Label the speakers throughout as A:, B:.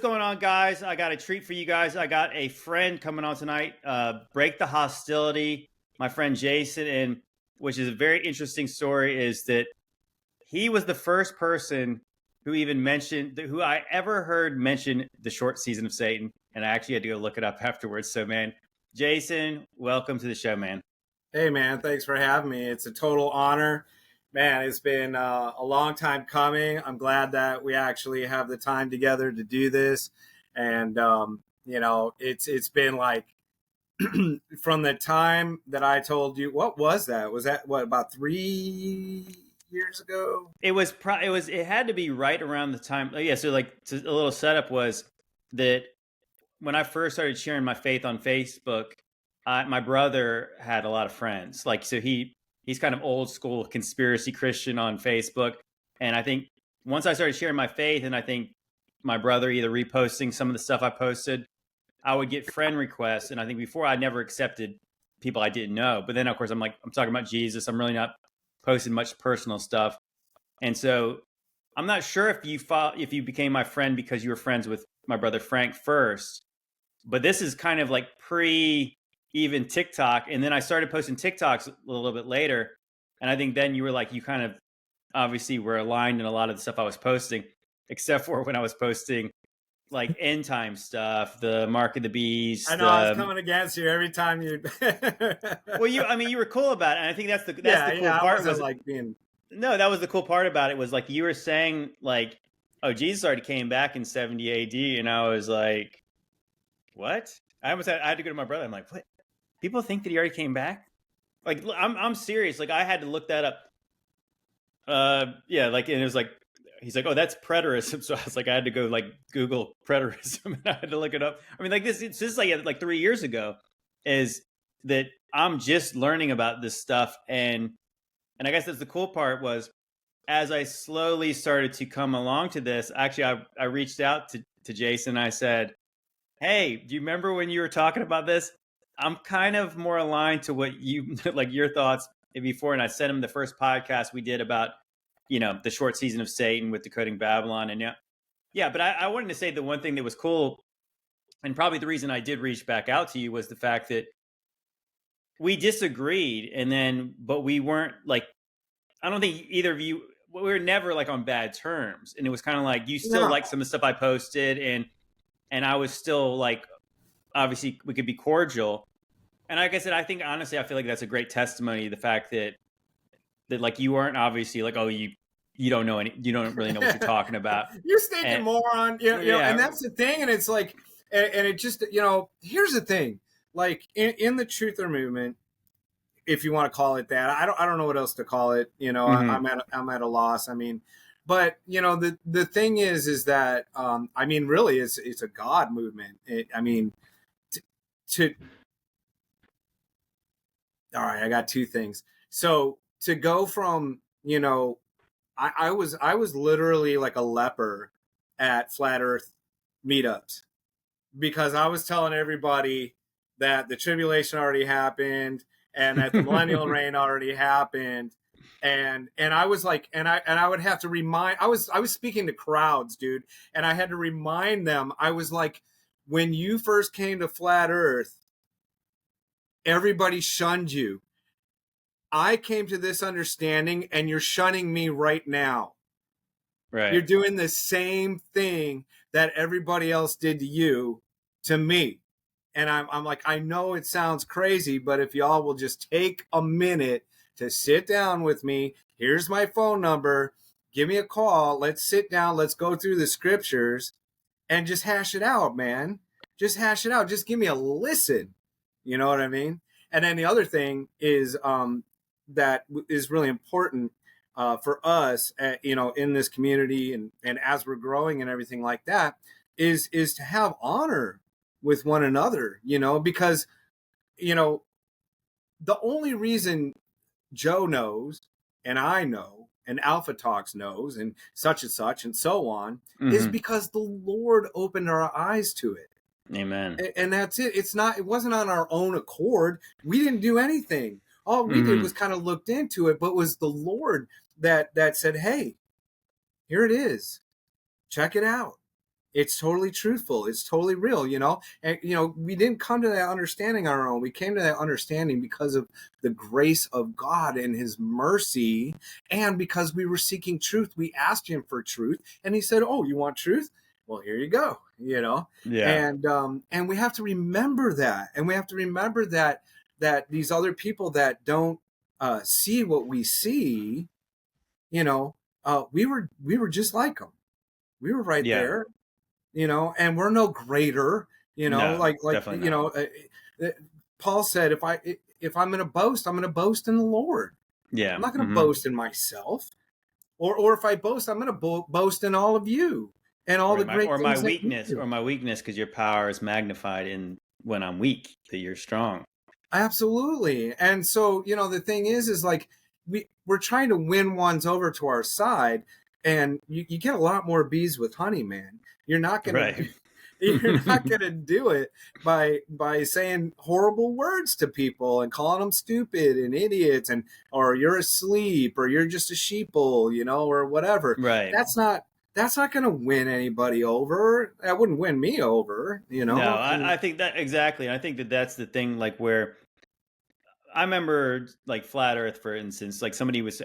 A: going on, guys? I got a treat for you guys. I got a friend coming on tonight. Break the hostility. My friend Jason, and which is a very interesting story, is that he was the first person who even mentioned who I ever heard mention the short season of Satan, and I actually had to go look it up afterwards. So, man, Jason, welcome to the show, man.
B: Hey, man, thanks for having me. It's a total honor. Man, it's been a long time coming. I'm glad that we actually have the time together to do this. And, it's been like from the time that I told you, what was that? Was that, about 3 years ago?
A: It had to be right around the time. Yeah. So, like, a little setup was that when I first started sharing my faith on Facebook, my brother had a lot of friends. Like, so he's kind of old school conspiracy Christian on Facebook. And I think once I started sharing my faith, and I think my brother either reposting some of the stuff I posted, I would get friend requests. And I think before I never accepted people I didn't know. But then, of course, I'm talking about Jesus. I'm really not posting much personal stuff. And so I'm not sure if you became my friend because you were friends with my brother Frank first. But this is kind of like even TikTok. And then I started posting TikToks a little bit later. And I think then you were like, you kind of obviously were aligned in a lot of the stuff I was posting, except for when I was posting like end time stuff, the Mark of the Beast.
B: I know I was coming against you every time you.
A: Well, you were cool about it. And I think that's the cool part. No, that was the cool part about it, was like you were saying like, oh, Jesus already came back in 70 AD. And I was like, what? I had to go to my brother. I'm like, what? People think that he already came back? Like, I'm serious. Like, I had to look that up. Yeah, like, and it was like, he's like, oh, that's preterism. So I was like, I had to go like Google preterism, and I had to look it up. I mean, like this is like 3 years ago, is that I'm just learning about this stuff, and I guess that's the cool part was, as I slowly started to come along to this, actually, I reached out to Jason. I said, hey, do you remember when you were talking about this? I'm kind of more aligned to what you like your thoughts before. And I sent him the first podcast we did about, the short season of Satan with Decoding Babylon. And yeah, but I wanted to say the one thing that was cool, and probably the reason I did reach back out to you, was the fact that we disagreed, but we weren't like, I don't think either of you, we were never like on bad terms. And it was kind of like, you still like some of the stuff I posted, and I was still like, obviously we could be cordial. And like I said, I think honestly, I feel like that's a great testimony. The fact that like you weren't obviously like, oh, you don't know you don't really know what you're talking about.
B: You're stinking moron. And that's the thing. And it's like, and it just, here's the thing, like in the truther movement, if you want to call it that, I don't know what else to call it. Mm-hmm. I'm at a loss. I mean, but the thing is that I mean, really, it's a God movement. All right, I got two things. So to go from I was literally like a leper at Flat Earth meetups, because I was telling everybody that the tribulation already happened and that the millennial reign already happened. And I was like, and I would have to remind, I was speaking to crowds, dude. And I had to remind them, I was like, when you first came to Flat Earth, everybody shunned you. I came to this understanding, and you're shunning me right now.
A: Right.
B: You're doing the same thing that everybody else did to you, to me. And I'm like, I know it sounds crazy, but if y'all will just take a minute to sit down with me, here's my phone number, give me a call, let's sit down, let's go through the scriptures and just hash it out, man. Just hash it out. Just give me a listen. You know what I mean? And then the other thing is that is really important for us, in this community and as we're growing and everything like that, is to have honor with one another, because, the only reason Joe knows and I know and Alpha Talks knows and such and so on, mm-hmm. is because the Lord opened our eyes to it.
A: Amen.
B: And that's it. It wasn't on our own accord. We didn't do anything. All we did was kind of looked into it, but it was the Lord that said, hey, here it is. Check it out. It's totally truthful. It's totally real, you know? And, you know, we didn't come to that understanding on our own. We came to that understanding because of the grace of God and his mercy. And because we were seeking truth, we asked him for truth. And he said, oh, you want truth? Well, here you go, you know?
A: Yeah.
B: And we have to remember that. And we have to remember that these other people that don't see what we see, you know, we were just like them. We were right
A: Yeah.
B: there, you know, and we're no greater, you know,
A: No,
B: like
A: definitely
B: you
A: not.
B: know, Paul said, if I'm going to boast, I'm going to boast in the Lord. I'm
A: Yeah.
B: not going to
A: Hmm.
B: boast in myself, or if I boast, I'm going to boast in all of you and all the
A: Right.
B: great things that you do.
A: Or my weakness, because your power is magnified in when I'm weak, that you're strong.
B: Absolutely. And so, you know, the thing is like we're trying to win ones over to our side, and you get a lot more bees with honey, man. You're not gonna
A: Right.
B: do you're not gonna do it by saying horrible words to people and calling them stupid and idiots, and or you're asleep or you're just a sheeple, you know, or whatever.
A: Right.
B: That's not gonna win anybody over. That wouldn't win me over, you
A: No,
B: know. I mean,
A: I think that exactly. I think that that's the thing, like where I remember like flat earth, for instance, like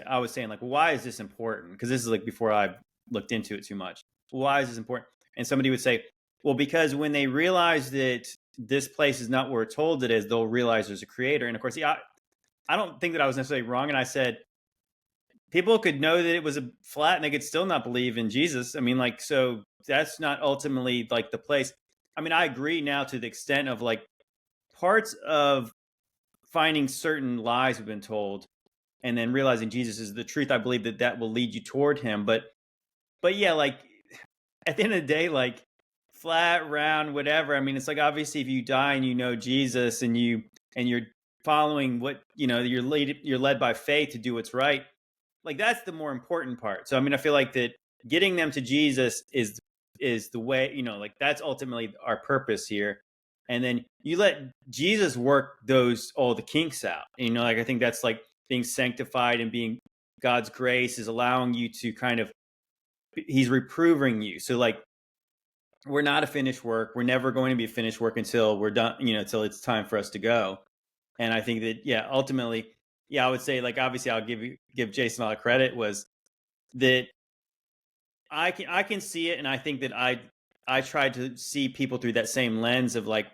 A: I was saying like, why is this important? Because this is like before I looked into it too much. Why is this important? And somebody would say, well, because when they realize that this place is not where we're told it is, they'll realize there's a creator. And of course, yeah, I don't think that I was necessarily wrong. And I said, people could know that it was a flat and they could still not believe in Jesus. I mean, like, so that's not ultimately like the place. I mean, I agree now to the extent of like parts of finding certain lies we've been told and then realizing Jesus is the truth. I believe that that will lead you toward him. But yeah, like at the end of the day, like flat, round, whatever. I mean, it's like obviously if you die and you know Jesus and you're following what you know, you're led by faith to do what's right. Like that's the more important part. So I mean, I feel like that getting them to Jesus is the way, you know, like that's ultimately our purpose here. And then you let Jesus work those all the kinks out. You know, like I think that's like being sanctified and being God's grace is allowing you to kind of he's reproving you. So like we're not a finished work. We're never going to be a finished work until we're done, you know, until it's time for us to go. And I think that yeah, ultimately, yeah, I would say like obviously I'll give Jason a lot of credit was that I can see it, and I think that I tried to see people through that same lens of like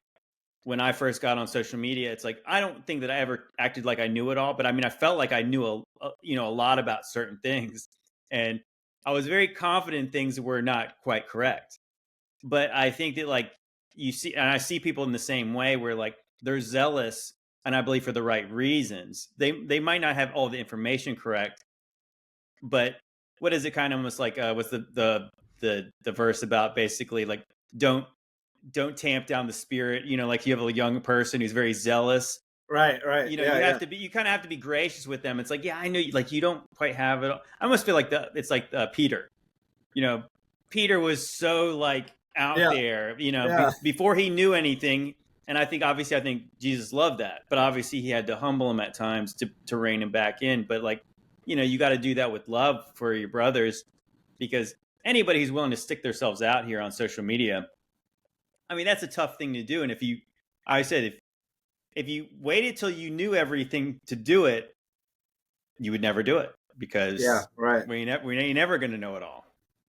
A: when I first got on social media. It's like I don't think that I ever acted like I knew it all, but I mean I felt like I knew you know a lot about certain things, and I was very confident in things that were not quite correct. But I think that like you see, and I see people in the same way where like they're zealous, and I believe for the right reasons. They might not have all the information correct, but what is it kind of almost like what's the verse about basically like don't don't tamp down the spirit, you know, like you have a young person who's very zealous,
B: right,
A: you know,
B: yeah, yeah,
A: you kind of have to be gracious with them. It's like yeah, I know you, like you don't quite have it all. I almost feel like it's like Peter, you know, Peter was so like out
B: yeah,
A: there, you know,
B: yeah.
A: before he knew anything. And I think obviously I think Jesus loved that, but obviously he had to humble him at times to rein him back in. But like, you know, you got to do that with love for your brothers, because anybody who's willing to stick themselves out here on social media, I mean, that's a tough thing to do. And if you, I said, if you waited till you knew everything to do it, you would never do it
B: Yeah,
A: because
B: right,
A: we're never going to know it all.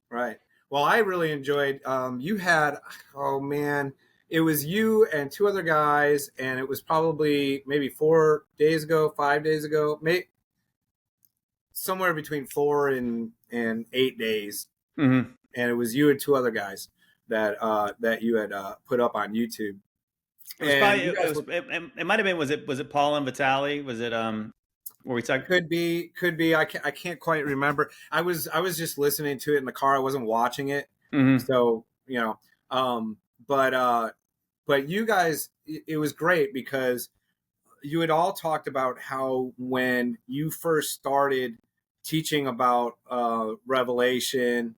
B: right. Well, I really enjoyed. You had, oh man, it was you and two other guys, and it was probably maybe 4 days ago, 5 days ago, maybe somewhere between 4 and 8 days,
A: Mm-hmm.
B: and it was you and two other guys that you had put up on YouTube,
A: It was
B: and
A: probably
B: you guys were
A: it might have been was it Paul and Vitali? Was it were we talking?
B: could be I can't quite remember. I was just listening to it in the car. I wasn't watching it,
A: Mm-hmm.
B: so you know. But you guys, it was great because you had all talked about how when you first started teaching about Revelation,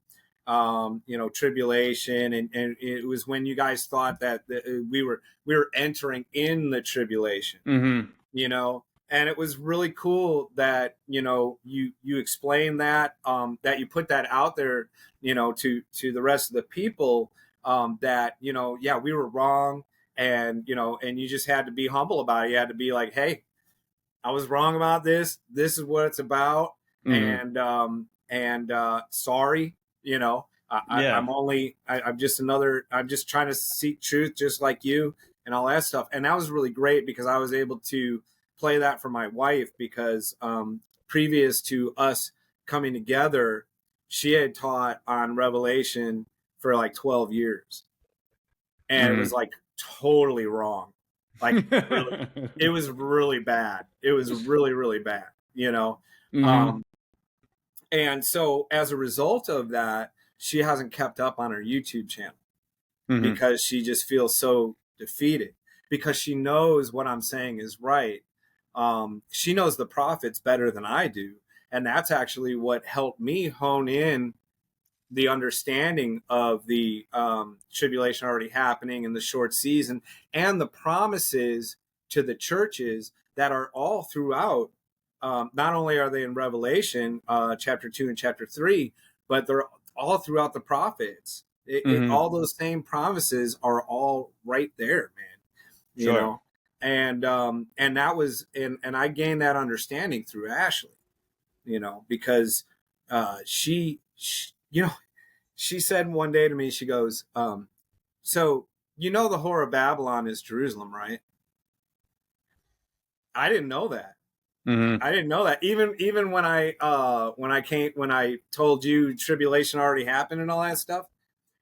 B: tribulation, and it was when you guys thought that we were entering in the tribulation,
A: Mm-hmm.
B: and it was really cool that you explained that, that you put that out there, to the rest of the people, that, yeah, we were wrong. And, and you just had to be humble about it. You had to be like, hey, I was wrong about this. This is what it's about.
A: Mm-hmm.
B: And sorry,
A: Yeah.
B: I'm just trying to seek truth just like you and all that stuff. And that was really great because I was able to play that for my wife because previous to us coming together, she had taught on Revelation for like 12 years. And it was like totally wrong. Like really, it was really bad. It was really, really bad,
A: Mm-hmm.
B: Um, and so as a result of that, she hasn't kept up on her YouTube channel
A: Mm-hmm.
B: because she just feels so defeated because she knows what I'm saying is right. She knows the prophets better than I do. And that's actually what helped me hone in the understanding of the tribulation already happening in the short season and the promises to the churches that are all throughout. Not only are they in Revelation chapter 2 and chapter 3, but they're all throughout the prophets.
A: Mm-hmm.
B: All those same promises are all right there, man. You
A: Sure.
B: know, and that was and I gained that understanding through Ashley. Because she she said one day to me, she goes, so the whore of Babylon is Jerusalem, right? I didn't know that.
A: Mm-hmm.
B: I didn't know that. Even when I told you tribulation already happened and all that stuff,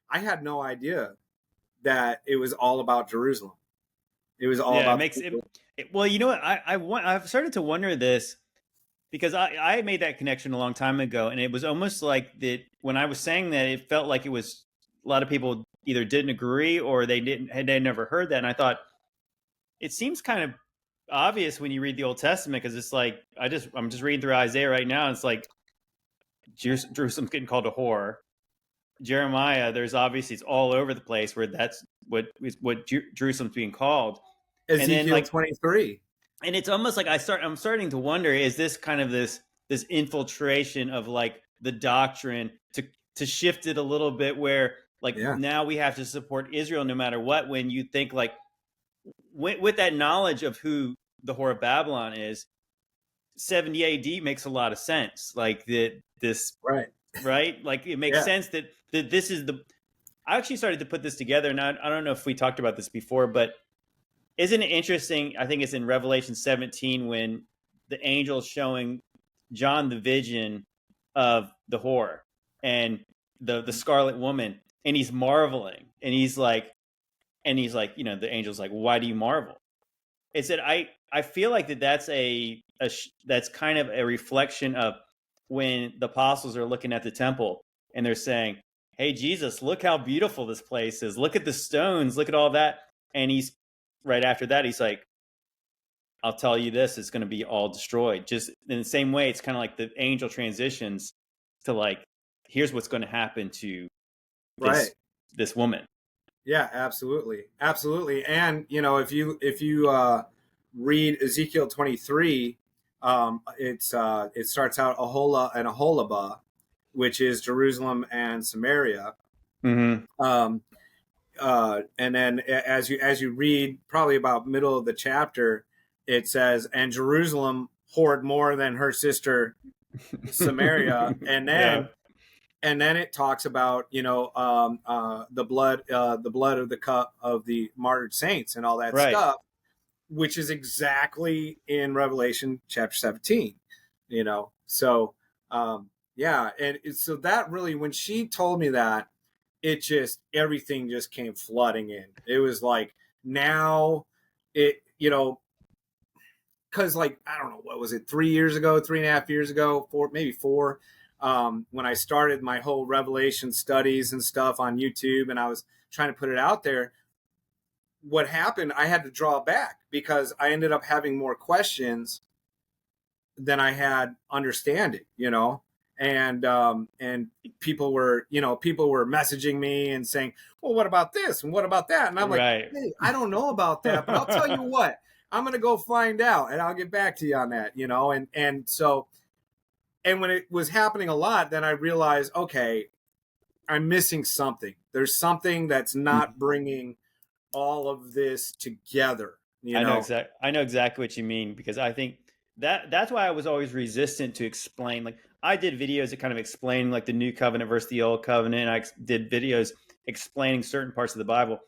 B: I had no idea that it was all about Jerusalem. It was all
A: Yeah, it
B: about
A: makes
B: the
A: it,
B: people.
A: well, you know what? I've started to wonder this because I made that connection a long time ago, and it was almost like that when I was saying that, it felt like it was a lot of people either didn't agree or they never heard that, and I thought it seems kind of obvious when you read the Old Testament because it's like I'm just reading through Isaiah right now, and it's like Jerusalem's getting called a whore. Jeremiah, there's obviously it's all over the place where that's what Jerusalem's being called, and then
B: Ezekiel
A: like
B: 23.
A: and it's almost like I'm starting to wonder, is this kind of this infiltration of like the doctrine to shift it a little bit where like
B: Yeah.
A: now we have to support Israel no matter what, when you think like with that knowledge of who the whore of Babylon is, 70 AD makes a lot of sense, like that this,
B: Right.
A: right, like it makes
B: Yeah.
A: sense that this is the, I actually started to put this together, and I don't know if we talked about this before, but isn't it interesting? I think it's in Revelation 17 when the angel is showing John the vision of the whore and the scarlet woman, and he's marveling, and he's like, the angel's like, why do you marvel? It said, I feel like that's kind of a reflection of when the apostles are looking at the temple and they're saying, hey Jesus, look how beautiful this place is, look at the stones, look at all that, and he's right after that he's like, I'll tell you this, it's going to be all destroyed. Just in the same way, it's kind of like the angel transitions to like, here's what's going to happen to
B: Right.
A: this woman.
B: Yeah, absolutely. Absolutely. And if you read Ezekiel 23, it starts out Ahola and Aholabah, which is Jerusalem and Samaria.
A: Mm-hmm.
B: Um, and then as you read probably about middle of the chapter, it says, and Jerusalem whored more than her sister Samaria. And
A: Yeah.
B: then it talks about the blood of the cup of the martyred saints and all that
A: Right.
B: stuff, which is exactly in Revelation chapter 17. So yeah, and so that really, when she told me that, it just, everything just came flooding in. It was like, now it, because like, I don't know, what was it, 3 years ago, 3.5 years ago, four, maybe four, when I started my whole Revelation studies and stuff on YouTube, and I was trying to put it out there. What happened, I had to draw back because I ended up having more questions than I had understanding, and people were messaging me and saying, well, what about this and what about that? And I'm like,
A: Right.
B: hey, I don't know about that, but I'll tell you what, I'm going to go find out and I'll get back to you on that, and when it was happening a lot, then I realized, okay, I'm missing something. There's something that's not bringing all of this together, you know?
A: I know exactly what you mean, because I think that's why I was always resistant to explain. Like, I did videos that kind of explain like the new covenant versus the old covenant. I did videos explaining certain parts of the Bible.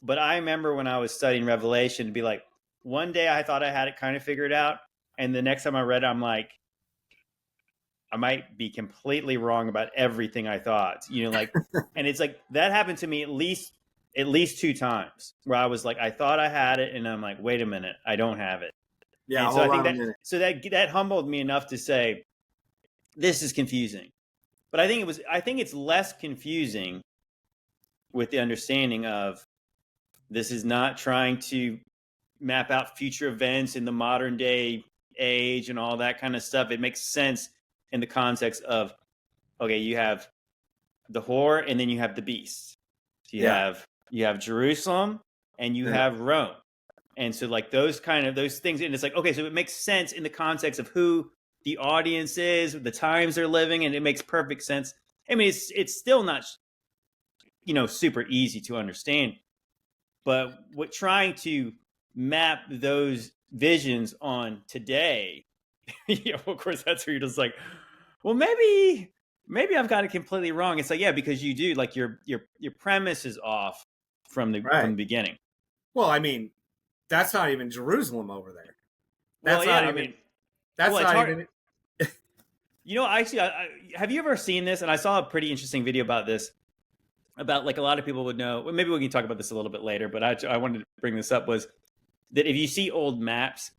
A: But I remember when I was studying Revelation to be like, one day I thought I had it kind of figured out, and the next time I read it, I'm like, I might be completely wrong about everything I thought. Like, and it's like that happened to me at least two times where I was like, I thought I had it, and I'm like, wait a minute, I don't have it.
B: Yeah,
A: And so I
B: hold
A: think
B: on a minute.
A: that humbled me enough to say, this is confusing. But I think it's less confusing with the understanding of this is not trying to map out future events in the modern day age and all that kind of stuff. It makes sense in the context of, okay, you have the whore and then you have the beast. So
B: Yeah,
A: you have Jerusalem and you
B: yeah.
A: have Rome. And so like those things, and it's like, okay, so it makes sense in the context of who the audience is, the times they're living, and it makes perfect sense. I mean, it's still not super easy to understand, but what trying to map those visions on today, of course, that's where you're just like, well, maybe I've got it completely wrong. It's like, yeah, because you do, like, your premise is off from
B: Right.
A: the beginning.
B: Well, I mean, that's not even Jerusalem over there.
A: Well,
B: That's
A: yeah,
B: not
A: I
B: even.
A: mean, well,
B: That's
A: it's
B: not
A: hard.
B: even.
A: Actually, have you ever seen this? And I saw a pretty interesting video about this. About, like, a lot of people would know. Well, maybe we can talk about this a little bit later. But I wanted to bring this up, was that if you see old maps,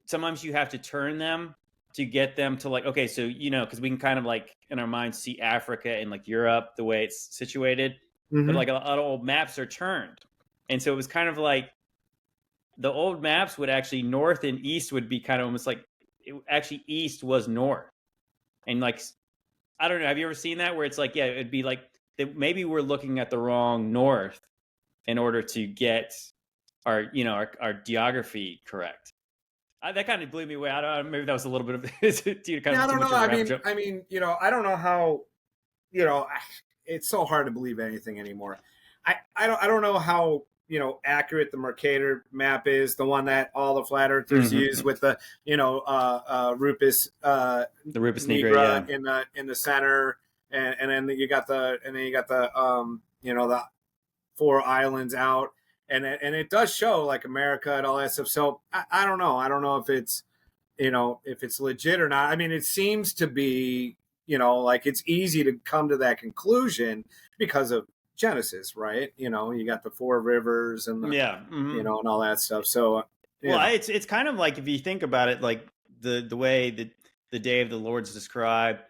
A: sometimes you have to turn them to get them to, like, okay, so because we can kind of, like, in our minds see Africa and like Europe the way it's situated, but
B: Mm-hmm.
A: like a lot of old maps are turned, and so it was kind of like the old maps would actually, north and east would be kind of almost like actually east was north, and like, I don't know, have you ever seen that where it's like, yeah, it'd be like that maybe we're looking at the wrong north in order to get our geography correct. That kind of blew me away. I don't know, maybe that was a little bit of kind
B: Yeah,
A: of
B: I
A: too
B: don't
A: much
B: know.
A: of a rabbit jump.
B: I mean, I don't know how. You know, it's so hard to believe anything anymore. I don't know how accurate the Mercator map is, the one that all the flat earthers use
A: Mm-hmm.
B: with the Rupus
A: The Rupus Nigra,
B: Nigra
A: yeah.
B: in the center, and then you got the the four islands out, and it does show like America and all that stuff. So I don't know. I don't know if it's if it's legit or not. I mean, it seems to be like it's easy to come to that conclusion because of Genesis, right? You got the four rivers and the
A: Yeah. Mm-hmm.
B: and all that stuff. So
A: Well, it's kind of like, if you think about it, like the way that the day of the Lord's described,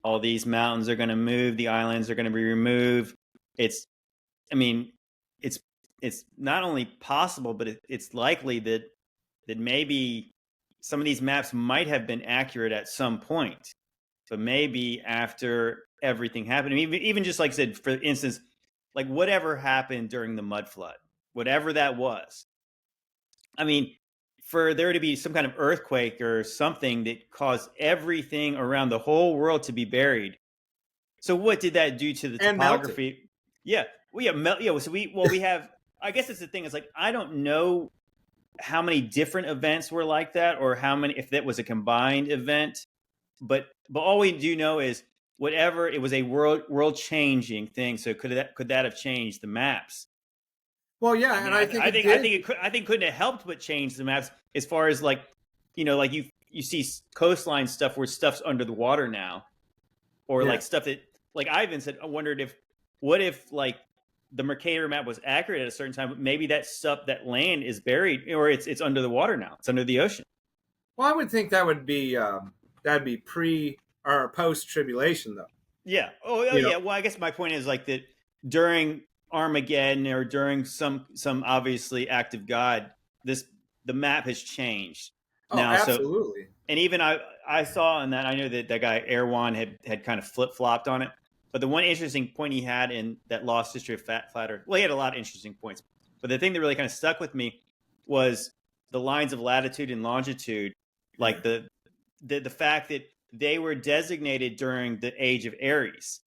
A: all these mountains are going to move, the islands are going to be removed. It's, I mean, it's it's not only possible, but it's likely that maybe some of these maps might have been accurate at some point, but maybe after everything happened, even just like I said, for instance, like whatever happened during the mud flood, whatever that was, I mean, for there to be some kind of earthquake or something that caused everything around the whole world to be buried. So what did that do to the
B: and melted.
A: topography? Yeah, yeah. So we have. I guess it's the thing. It's like, I don't know how many different events were like that, or how many, if that was a combined event. But all we do know is, whatever, it was a world changing thing. So could that have changed the maps?
B: Well,
A: I
B: yeah,
A: mean,
B: and I think it did.
A: I think couldn't have helped but change the maps, as far as like, like you see coastline stuff where stuff's under the water now, or
B: Yeah.
A: like stuff that, like, I even said, I wondered if, what if, like, the Mercator map was accurate at a certain time, but maybe that stuff, that land is buried, or it's under the water now, it's under the ocean.
B: Well, I would think that'd be pre or post tribulation though.
A: Yeah. Oh,
B: You know.
A: yeah. Well, I guess my point is like that during Armageddon, or during some obviously active God, this the map has changed
B: Oh,
A: now. So,
B: absolutely.
A: and even I saw in that, I know that guy Erwan had kind of flip flopped on it. But the one interesting point he had in that Lost History of Flat Earth, well, he had a lot of interesting points. But the thing that really kind of stuck with me was the lines of latitude and longitude, like the fact that they were designated during the age of Aries,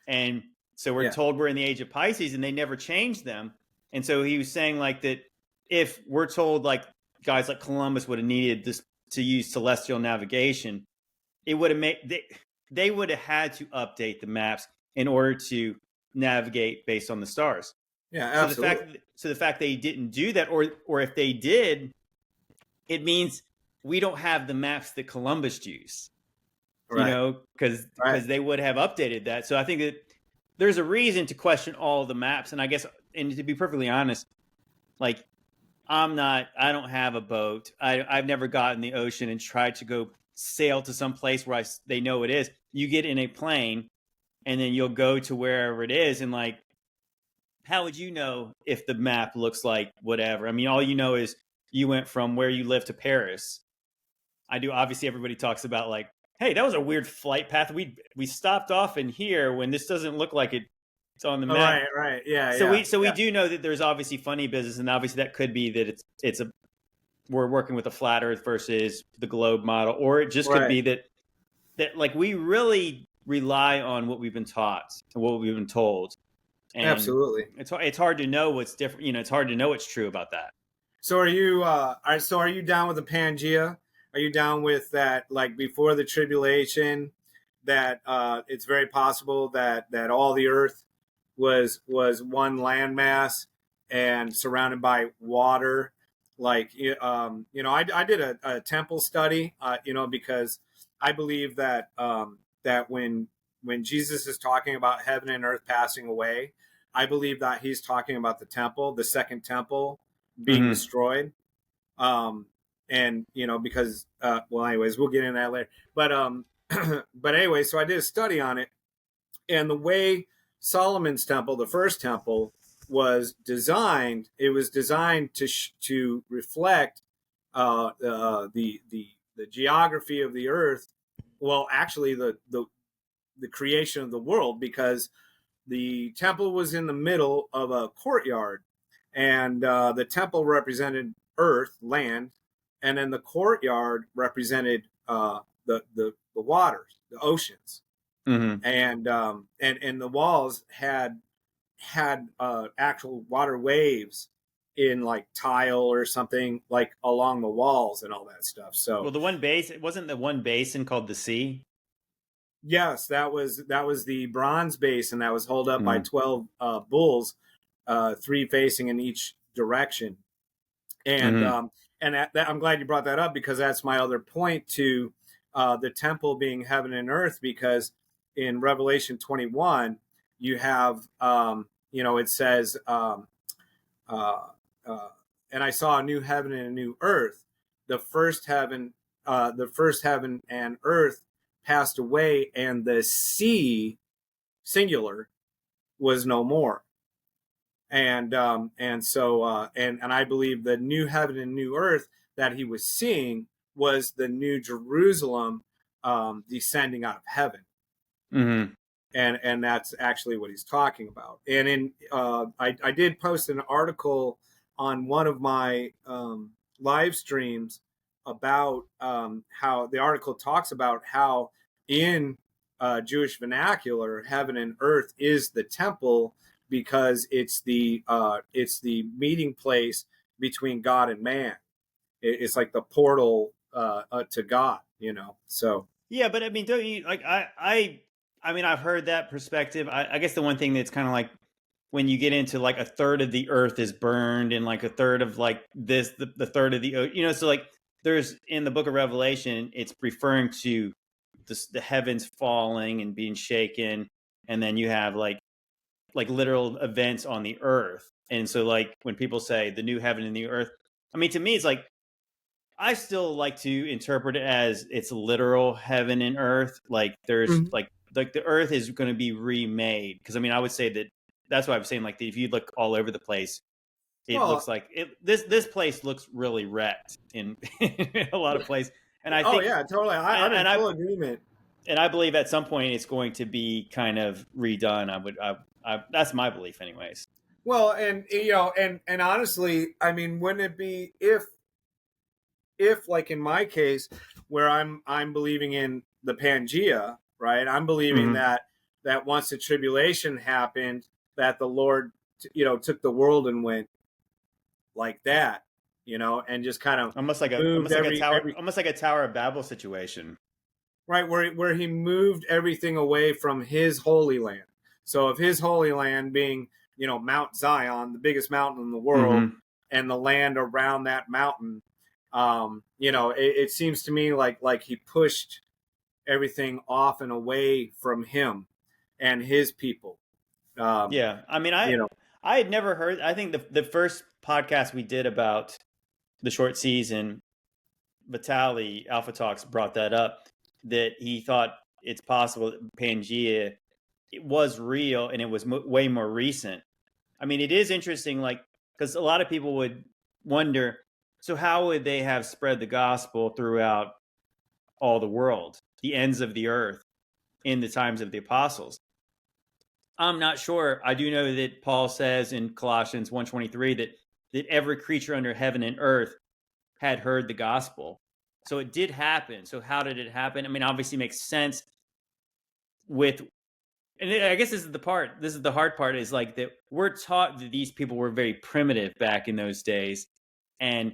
A: and So we're
B: Yeah.
A: told we're in the age of Pisces, and they never changed them. And so he was saying like that if we're told like guys like Columbus would have needed this to use celestial navigation, it would have made they would have had to update the maps in order to navigate based on the stars.
B: Yeah.
A: So
B: Absolutely.
A: the fact they didn't do that, or if they did, it means we don't have the maps that Columbus used. You
B: Right.
A: know,
B: Right.
A: because they would have updated that. So I think that there's a reason to question all the maps. And I guess, and to be perfectly honest, like I don't have a boat. I've never gotten in the ocean and tried to go sail to some place where they know it is. You get in a plane and then you'll go to wherever it is. And like, how would you know if the map looks like whatever? I mean, all you know is you went from where you live to Paris. I do. Obviously, everybody talks about like, hey, that was a weird flight path. We stopped off in here when this doesn't look like it's on the
B: Oh,
A: map.
B: right. Right. Yeah.
A: So
B: Yeah.
A: we
B: Yeah.
A: do know that there's obviously funny business, and obviously that could be that it's a we're working with a flat Earth versus the globe model, or it just could
B: Right.
A: be that like we really rely on what we've been taught and what we've been told, and
B: Absolutely.
A: it's hard to know what's different. You know, it's hard to know what's true about that.
B: So are you down with the Pangea? Are you down with that, like before the tribulation, that it's very possible that all the earth was one landmass and surrounded by water? Like, I did a temple study, because I believe that that when Jesus is talking about heaven and earth passing away, I believe that he's talking about the temple, the second temple being
A: Mm-hmm.
B: destroyed. Um, and because well, anyways, we'll get into that later. But but anyway, so I did a study on it, and the way Solomon's temple, the first temple, was designed, it was designed to reflect the geography of the earth. Well, actually, the creation of the world, because the temple was in the middle of a courtyard, and the temple represented earth, land, and then the courtyard represented the waters, the oceans,
A: Mm-hmm.
B: and the walls had actual water waves in like tile or something like along the walls and all that stuff. So
A: Well, the one base it wasn't the one basin called the sea.
B: yes, that was the bronze basin that was held up by
A: Mm-hmm.
B: 12 bulls, three facing in each direction. And
A: Mm-hmm.
B: um, and I'm glad you brought that up, because that's my other point to the temple being heaven and earth. Because in Revelation 21, you have it says, uh, uh, and I saw a new heaven and a new earth. The first heaven, and earth passed away, and the sea, singular, was no more. And I believe the new heaven and new earth that he was seeing was the new Jerusalem, descending out of heaven.
A: Mm-hmm.
B: And that's actually what he's talking about. And I did post an article on one of my live streams about how the article talks about how in Jewish vernacular, heaven and earth is the temple, because it's the meeting place between God and man. It's like the portal to God. So
A: Yeah, but I mean, don't you like I mean, I've heard that perspective. I guess the one thing that's kind of like when you get into like a third of the earth is burned and like a third of like this, the third of the so like there's in the book of Revelation, it's referring to the heavens falling and being shaken, and then you have like literal events on the earth. And so like when people say the new heaven and the earth, I mean, to me, it's like I still like to interpret it as it's literal heaven and earth. Like there's
B: Mhm.
A: like the earth is going to be remade. Because I mean, I would say that that's why I'm saying like if you look all over the place, it looks
B: Well,
A: like it. This place looks really wrecked in, in a lot of places. And I
B: oh
A: think
B: yeah, totally. I'm in
A: and I
B: full agreement.
A: and I believe at some point it's going to be kind of redone. That's my belief, anyways.
B: Well, and and honestly, I mean, wouldn't it be if like in my case, where I'm believing in the Pangea, right? I'm believing
A: Mm-hmm.
B: that that once the tribulation happened, that the Lord, took the world and went like that, and just kind of moved every
A: almost like a Tower of Babel situation.
B: right, where he moved everything away from his holy land. So of his holy land being, Mount Zion, the biggest mountain in the world,
A: Mm-hmm.
B: and the land around that mountain, it seems to me like he pushed everything off and away from him and his people.
A: Yeah, I mean,
B: You know,
A: I had never heard. I think the first podcast we did about the short season, Vitali Alpha Talks brought that up, that he thought it's possible that Pangea it was real and it was way more recent. I mean, it is interesting, like because a lot of people would wonder, so how would they have spread the gospel throughout all the world, the ends of the earth, in the times of the apostles? I'm not sure. I do know that Paul says in Colossians 1:23 that every creature under heaven and earth had heard the gospel. So it did happen. So how did it happen? I mean, obviously it makes sense with, and I guess this is the hard part, is like that we're taught that these people were very primitive back in those days. And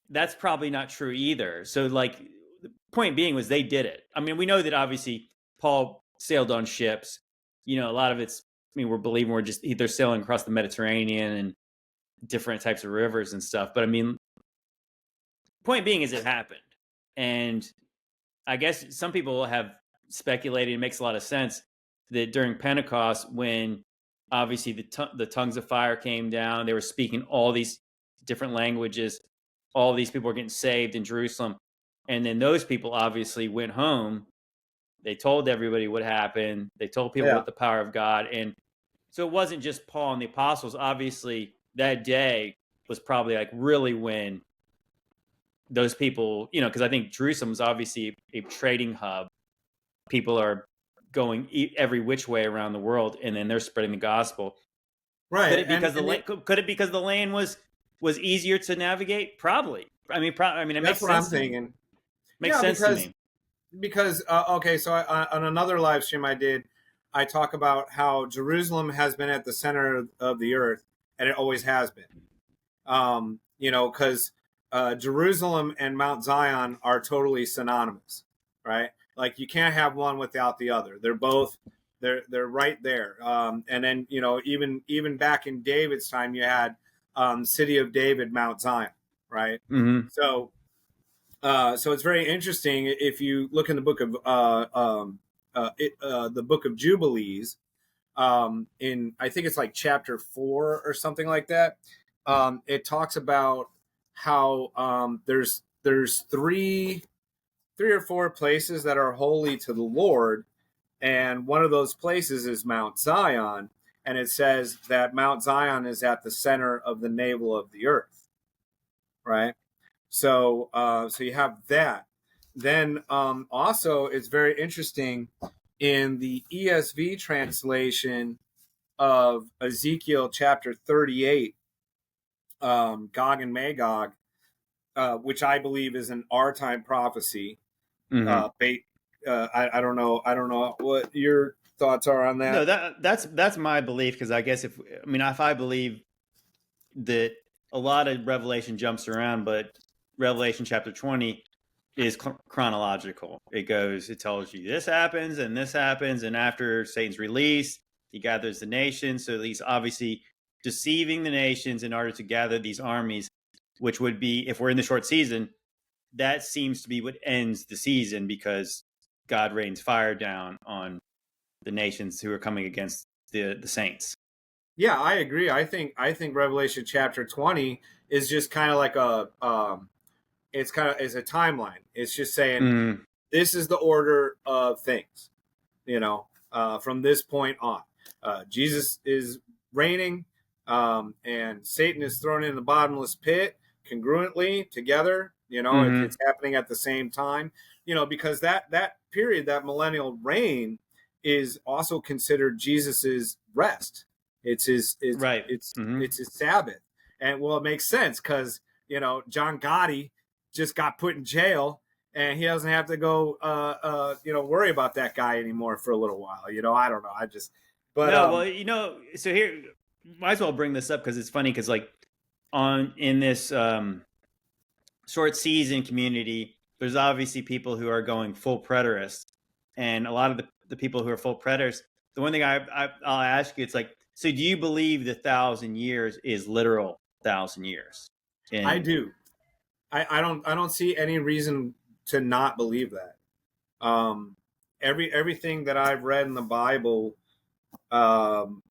A: that's probably not true either. So like the point being was they did it. I mean, we know that obviously Paul sailed on ships. A lot of it's, I mean, we're believing we're just they're sailing across the Mediterranean and different types of rivers and stuff. But I mean, point being is it happened. And I guess some people have speculated, it makes a lot of sense, that during Pentecost, when obviously the tongues of fire came down, they were speaking all these different languages, all these people were getting saved in Jerusalem. And then those people obviously went home. They told everybody what happened. They told people
B: yeah,
A: what the power of God. And so it wasn't just Paul and the apostles. Obviously, that day was probably like really when those people, because I think Jerusalem is obviously a trading hub. People are going every which way around the world, and then they're spreading the gospel. Could
B: right,
A: it because could it because the land was easier to navigate? Probably. I mean, it makes
B: that's what I'm
A: sense to me.
B: thinking.
A: Makes
B: Yeah,
A: sense to me.
B: because okay, so on another live stream I did, I talk about how Jerusalem has been at the center of the earth, and it always has been. Because Jerusalem and Mount Zion are totally synonymous, right? Like you can't have one without the other. They're right there. And then even back in David's time, you had City of David, Mount Zion, right?
A: Mm-hmm.
B: So it's very interesting if you look in the book of the book of Jubilees, in I think it's like chapter 4 or something like that. It talks about how there's three or four places that are holy to the Lord, and one of those places is Mount Zion, and it says that Mount Zion is at the center of the navel of the earth, right? So you have that. Then also it's very interesting in the ESV translation of Ezekiel chapter 38, Gog and Magog, which I believe is an our time prophecy.
A: Mm-hmm.
B: I don't know. I don't know what your thoughts are on
A: No,
B: that.
A: that's my belief, because I guess if I believe that a lot of Revelation jumps around, but Revelation chapter 20 is chronological. It tells you this happens and this happens, and after Satan's release, he gathers the nations. So he's obviously deceiving the nations in order to gather these armies, which would be, if we're in the short season, that seems to be what ends the season, because God rains fire down on the nations who are coming against the saints.
B: Yeah, I agree. I think Revelation chapter 20 is just kind of like it's kind of is a timeline. It's just saying
A: Mm,
B: this is the order of things, from this point on. Jesus is reigning, and Satan is thrown in the bottomless pit congruently together. It's happening at the same time. Because that period, that millennial reign, is also considered Jesus's rest. It's his
A: right.
B: it's his Sabbath, and well, it makes sense because John Gotti just got put in jail, and he doesn't have to go, worry about that guy anymore for a little while. I don't know. But
A: No, well, so here, might as well bring this up because it's funny because like on in this short season community, there's obviously people who are going full preterist, and a lot of the people who are full preterists. The one thing I'll ask you, it's like, so do you believe the 1,000 years is literal 1,000 years?
B: I
A: And
B: do. I don't see any reason to not believe that. Um, everything that I've read in the Bible, um,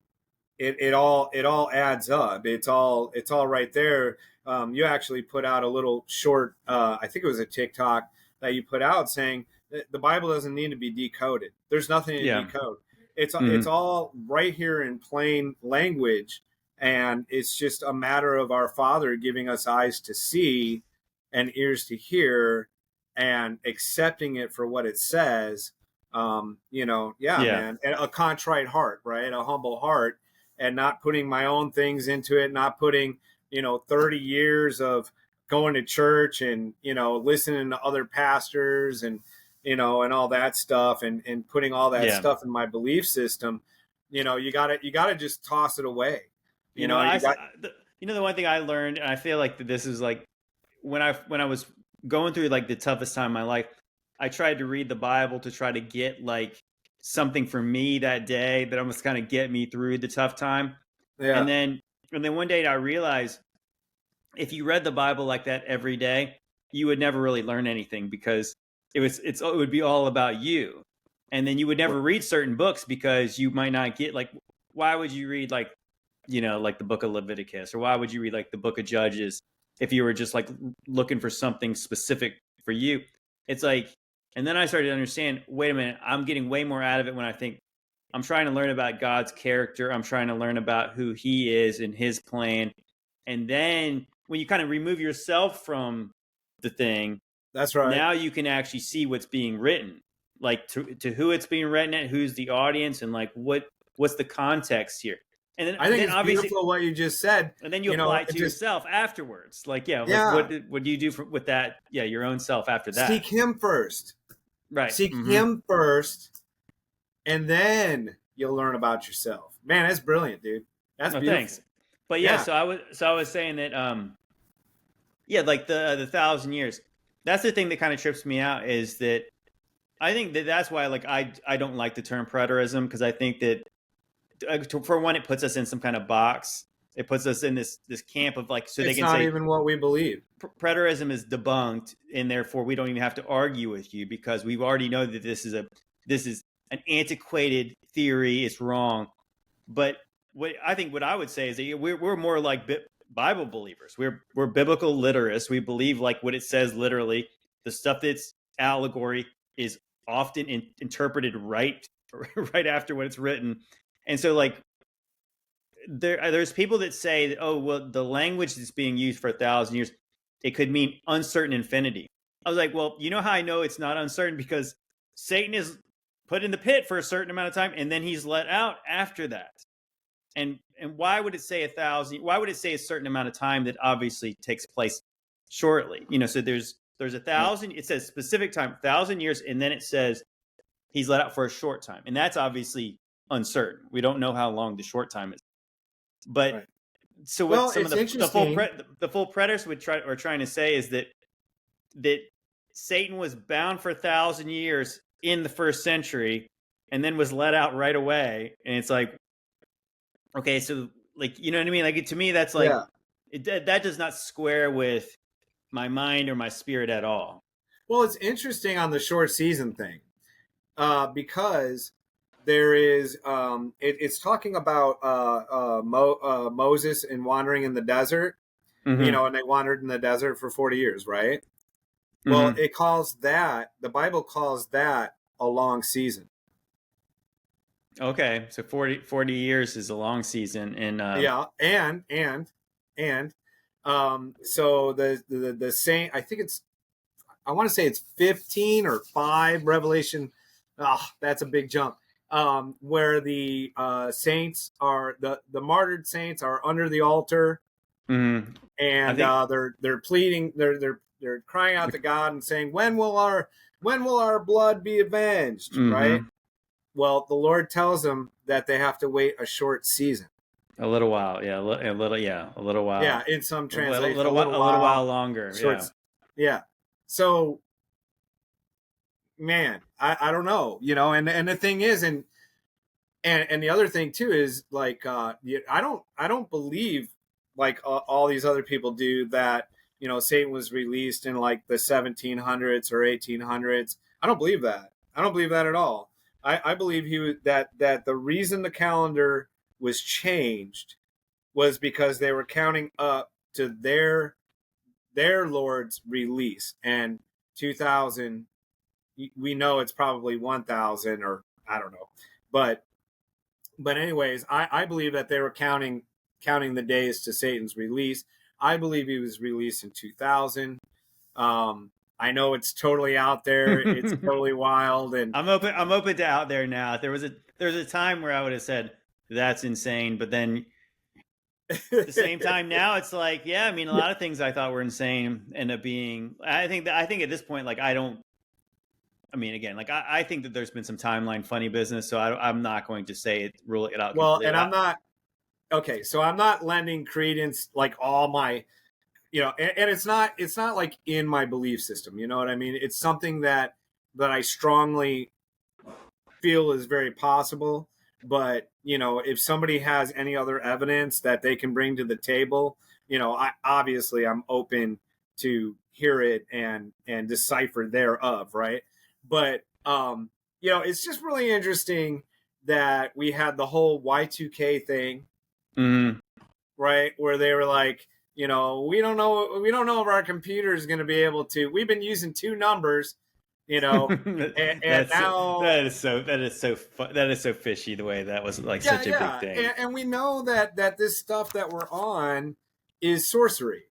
B: it all adds up. It's all right there. You actually put out a little short. I think it was a TikTok that you put out saying that the Bible doesn't need to be decoded. There's nothing to
A: yeah,
B: decode. It's
A: mm-hmm.
B: all right here in plain language, and it's just a matter of our Father giving us eyes to see and ears to hear, and accepting it for what it says. Yeah,
A: Yeah,
B: man, and a contrite heart, right? A humble heart, and not putting my own things into it, not putting, 30 years of going to church and, listening to other pastors and, and all that stuff, and putting all that
A: yeah.
B: stuff in my belief system. You gotta just toss it away.
A: You know,
B: You got,
A: the one thing I learned, and I feel like that this is like when I was going through like the toughest time in my life, I tried to read the Bible to try to get like something for me that day that almost kind of get me through the tough time. And
B: yeah,
A: then and then one day I realized if you read the Bible like that every day, you would never really learn anything because it would be all about you. And then you would never read certain books because you might not get like why would you read like like the book of Leviticus, or why would you read like the book of Judges if you were just like looking for something specific for you? It's like, and then I started to understand, wait a minute, I'm getting way more out of it when I think I'm trying to learn about God's character. I'm trying to learn about who he is and his plan. And then when you kind of remove yourself from the thing,
B: that's right.
A: now you can actually see what's being written, like to who it's being written at, who's the audience, and like what's the context here. And
B: I think
A: then
B: it's
A: obviously,
B: beautiful what you just said.
A: and then you apply it
B: It
A: to
B: just,
A: yourself afterwards. Like, yeah, like
B: yeah,
A: what do you do with that? Yeah, your own self after that.
B: seek Him first.
A: Right.
B: Seek
A: Mm-hmm.
B: Him first, and then you'll learn about yourself. Man, that's brilliant, dude. That's
A: No,
B: beautiful.
A: thanks. But yeah,
B: Yeah,
A: so I was saying that yeah, like the 1,000 years. That's the thing that kind of trips me out is that I think that that's why like I don't like the term preterism, because I think that for one, it puts us in some kind of box. It puts us in this camp of like, so they
B: it's
A: can
B: not
A: say
B: even what we believe.
A: preterism is debunked, and therefore we don't even have to argue with you because we already know that this is an antiquated theory. It's wrong. But what I would say is that we're more like Bible believers. We're biblical literists. We believe like what it says literally. The stuff that's allegory is often interpreted right right after what it's written. And so like there's people that say that, oh well, the language that's being used for 1,000 years, it could mean uncertain infinity. I was like, well, you know how I know it's not uncertain? Because Satan is put in the pit for a certain amount of time and then he's let out after that. And why would it say 1,000? Why would it say a certain amount of time that obviously takes place shortly? So there's 1,000. It says specific time, 1,000 years, and then it says he's let out for a short time, and that's obviously uncertain. We don't know how long the short time is. But
B: Right.
A: so what
B: Well,
A: some of
B: it's
A: the
B: interesting.
A: full preterists are trying to say is that Satan was bound for 1,000 years in the first century, and then was let out right away, and it's like, okay, so like, you know what I mean? Like to me, that's like
B: Yeah.
A: that does not square with my mind or my spirit at all.
B: Well, it's interesting on the short season thing, because there is it's talking about Moses and wandering in the desert.
A: Mm-hmm.
B: And they wandered in the desert for 40 years, right? Well,
A: Mm-hmm.
B: the Bible calls that a long season.
A: Okay, so 40 years is a long season, and
B: Yeah, and so the saint, I think I want to say it's 15 or 5 Revelation. That's a big jump. Where the saints are, the martyred saints are under the altar,
A: mm-hmm. I
B: and
A: think
B: they're pleading, they're they're crying out to God and saying, when will our blood be avenged? Right.
A: Mm-hmm.
B: Well, the Lord tells them that they have to wait a short season.
A: A little while, yeah, a little
B: Yeah,
A: while,
B: in some
A: a little,
B: translation, a
A: a little while longer,
B: short.
A: yeah.
B: Yeah. So, man, I don't know, and the thing is, and the other thing too is like, I don't believe like all these other people do that. Satan was released in like the 1700s or 1800s. I don't believe that. I don't believe that at all. I believe that the reason the calendar was changed was because they were counting up to their Lord's release, and 2000. We know it's probably 1000, or I don't know, but anyways, I believe that they were counting the days to Satan's release. I believe he was released in 2000. I know it's totally out there. It's totally wild, and
A: I'm open to out there now. There was a time where I would have said that's insane, but then at the same time now it's like, yeah, I mean, a lot of things I thought were insane end up being. I think at this point, like, I don't. I mean, again, like, I think that there's been some timeline funny business, so I'm not going to say it, rule it out
B: well, and
A: completely.
B: I'm not okay. So I'm not lending credence like all my, and it's not like in my belief system. You know what I mean? It's something that I strongly feel is very possible. But if somebody has any other evidence that they can bring to the table, I'm open to hear it and decipher thereof, right? But it's just really interesting that we had the whole Y2K thing,
A: Mm-hmm.
B: right? Where they were like, we don't know if our computer is going to be able to. We've been using two numbers, and now
A: That is so fishy the way that was like
B: yeah,
A: such a big
B: yeah,
A: thing.
B: and we know that this stuff that we're on is sorcery.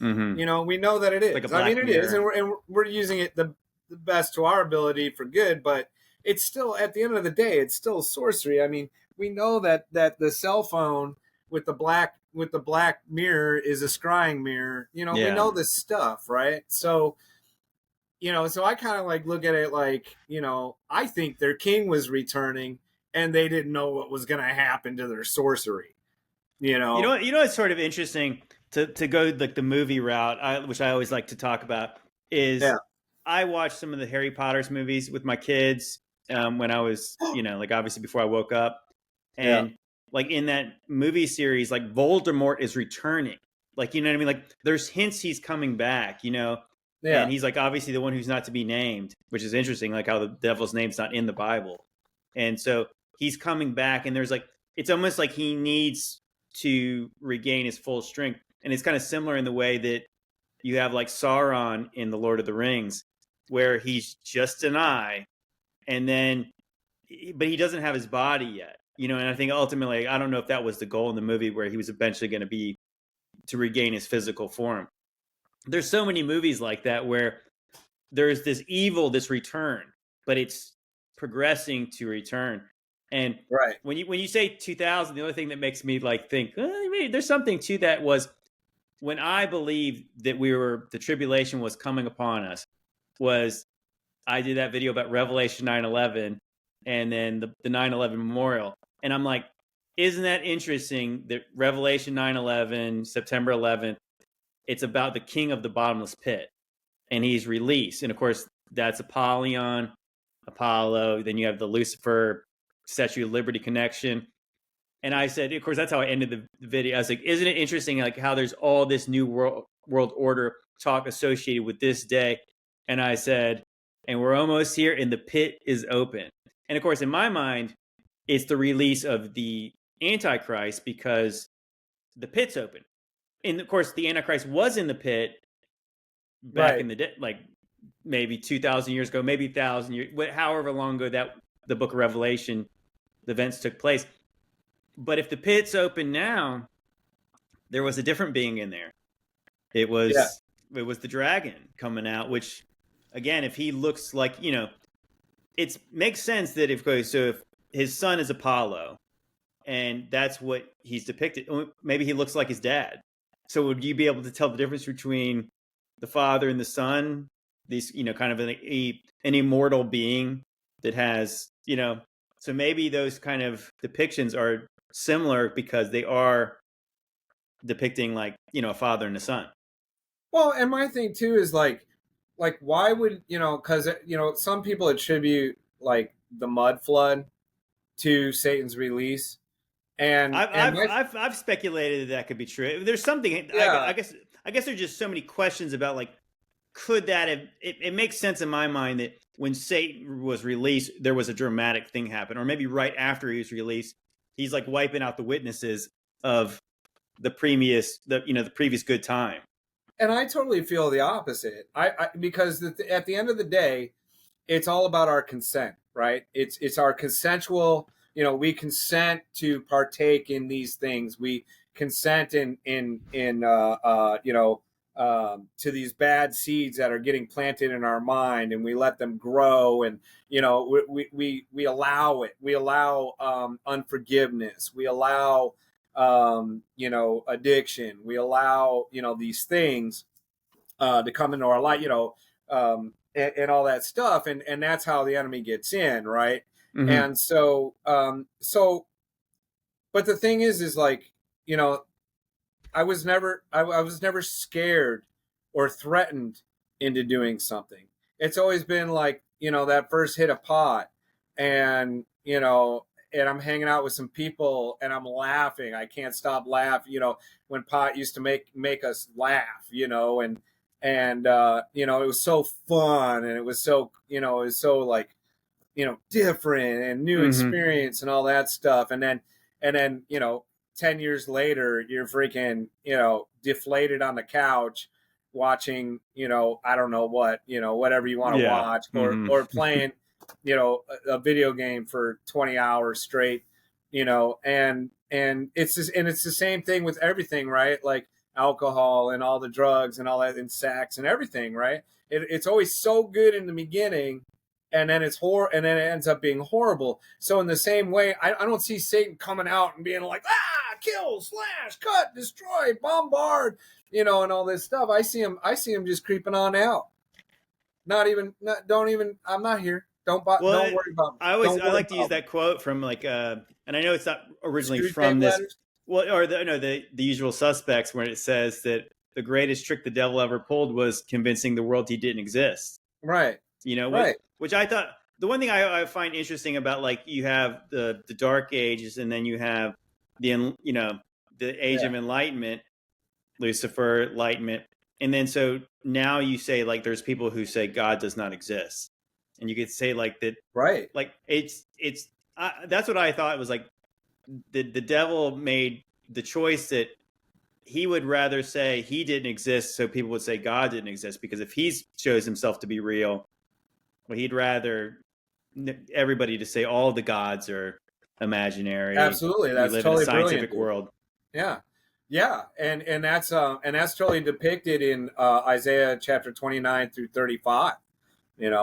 A: Mm-hmm.
B: We know that it
A: Like a
B: is. I mean,
A: Black
B: it is, and
A: Mirror.
B: we're using it the best to our ability for good. But it's still, at the end of the day, it's still sorcery. I mean, we know that the cell phone with the black mirror is a scrying mirror. We
A: Yeah.
B: know this stuff, right? So so I kind of like look at it like, I think their king was returning and they didn't know what was going to happen to their sorcery, you know?
A: You know what's sort of interesting to go like the movie route, which I always like to talk about, is
B: Yeah.
A: I watched some of the Harry Potter's movies with my kids when I was, like, obviously before I woke up,
B: Yeah.
A: and like in that movie series, like Voldemort is returning, like, you know what I mean, like there's hints he's coming back,
B: Yeah.
A: and he's like obviously the one who's not to be named, which is interesting, like how the devil's name's not in the Bible, and so he's coming back, and there's like it's almost like he needs to regain his full strength. And it's kind of similar in the way that you have like Sauron in the Lord of the Rings, where he's just an eye, and then, but he doesn't have his body yet, And I think ultimately, I don't know if that was the goal in the movie, where he was eventually going to be to regain his physical form. There's so many movies like that where there's this evil, this return, but it's progressing to return. And
B: Right.
A: when you say 2000, the other thing that makes me like think maybe there's something to that was when I believed that the tribulation was coming upon us, was I did that video about Revelation 9/11 and then the 9/11 memorial, and I'm like, isn't that interesting that Revelation 9/11, September 11th, it's about the king of the bottomless pit, and he's released, and of course that's Apollyon, Apollo. Then you have the Lucifer Statue of Liberty connection. And I said, of course, that's how I ended the video. I was like, isn't it interesting, like how there's all this new world order talk associated with this day? And I said, and we're almost here, and the pit is open. And of course, in my mind, it's the release of the Antichrist, because the pit's open. And of course, the Antichrist was in the pit back
B: Right.
A: in the day, like maybe 2,000 years ago, maybe 1,000 years, however long ago that the Book of Revelation, the events took place. But if the pit's open now, there was a different being in there. It
B: Yeah.
A: was the dragon coming out, which, again, if he looks like, it makes sense that if his son is Apollo, and that's what he's depicted, maybe he looks like his dad. So would you be able to tell the difference between the Father and the Son, these, kind of an immortal being that has, so maybe those kind of depictions are similar because they are depicting like, a father and a son.
B: Well, and my thing too is like why would because some people attribute like the mud flood to Satan's release, and my
A: I've speculated that could be true. There's something
B: yeah,
A: I guess there's just so many questions about like, could that have it makes sense in my mind that when Satan was released there was a dramatic thing happen, or maybe right after he was released he's like wiping out the witnesses of the previous good time.
B: and I totally feel the opposite. I because at the end of the day, it's all about our consent, right? It's our consensual. We consent to partake in these things. We consent to these bad seeds that are getting planted in our mind, and we let them grow, and we allow it. We allow unforgiveness. We allow addiction. We allow these things to come into our life. And all that stuff, and that's how the enemy gets in, right?
A: Mm-hmm.
B: And but the thing is like, I was never scared or threatened into doing something. It's always been like, that first hit of pot, and and I'm hanging out with some people and I'm laughing. I can't stop laughing, when pot used to make us laugh, it was so fun, and it was so like, different and new
A: Mm-hmm.
B: experience and all that stuff. And then 10 years later, you're freaking, deflated on the couch watching, I don't know what, whatever you want to
A: Yeah.
B: watch,
A: Mm-hmm.
B: or playing, a video game for 20 hours straight, and it's the same thing with everything, right? Like alcohol and all the drugs and all that, and sex and everything, right? It's always so good in the beginning, and then and then it ends up being horrible. So in the same way, I don't see Satan coming out and being like, kill, slash, cut, destroy, bombard, and all this stuff. I see him just creeping on out. Don't even. I'm not here.
A: Well,
B: Don't worry about me.
A: I
B: Don't worry
A: like to use
B: about me.
A: that quote from like and I know it's not originally
B: Screw tape
A: from this.
B: letters.
A: Well, or the Usual Suspects, where it says that the greatest trick the devil ever pulled was convincing the world he didn't exist.
B: Right. Right.
A: Which I thought, the one thing I find interesting about, like, you have the Dark Ages, and then you have the Age
B: Yeah.
A: of Enlightenment, Lucifer, Enlightenment, and then so now you say like there's people who say God does not exist, and you could say like that,
B: Right.
A: like that's what I thought. It was like the devil made the choice that he would rather say he didn't exist so people would say God didn't exist, because if he shows himself to be real, well, he'd rather everybody to say all the gods are imaginary.
B: Absolutely.
A: We
B: That's
A: live in a
B: totally brilliant,
A: scientific
B: dude.
A: world.
B: Yeah. Yeah, and that's totally depicted in Isaiah chapter 29 through 35. And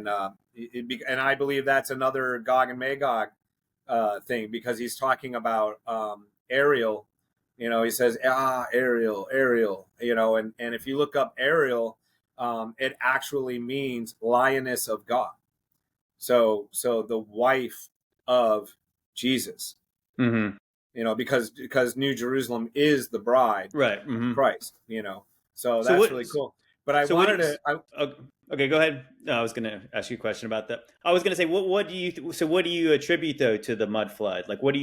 B: I believe that's another Gog and Magog thing, because he's talking about Ariel. He says, Ariel, Ariel. And if you look up Ariel, it actually means lioness of God. So the wife of Jesus.
A: Mm-hmm.
B: Because New Jerusalem is the bride
A: Right.
B: of
A: Mm-hmm.
B: Christ. So
A: So
B: that's
A: what?
B: really cool. But I
A: So what?
B: wanted to.
A: Okay, go ahead. No, I was going to ask you a question about that. I was going to say, what do you? So what do you attribute though to the mud flood? Like, what do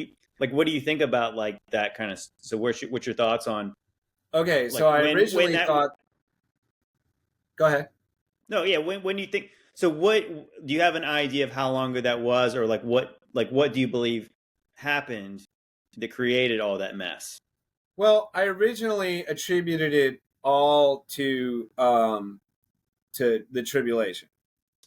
A: you think about like that kind of? So what's your thoughts on
B: Okay,
A: like
B: so I
A: when
B: originally
A: that?
B: thought. Go ahead.
A: No, yeah. When you think? So what do you have an idea of how long ago that was, or like what do you believe happened that created all that mess?
B: Well, I originally attributed it all to the tribulation,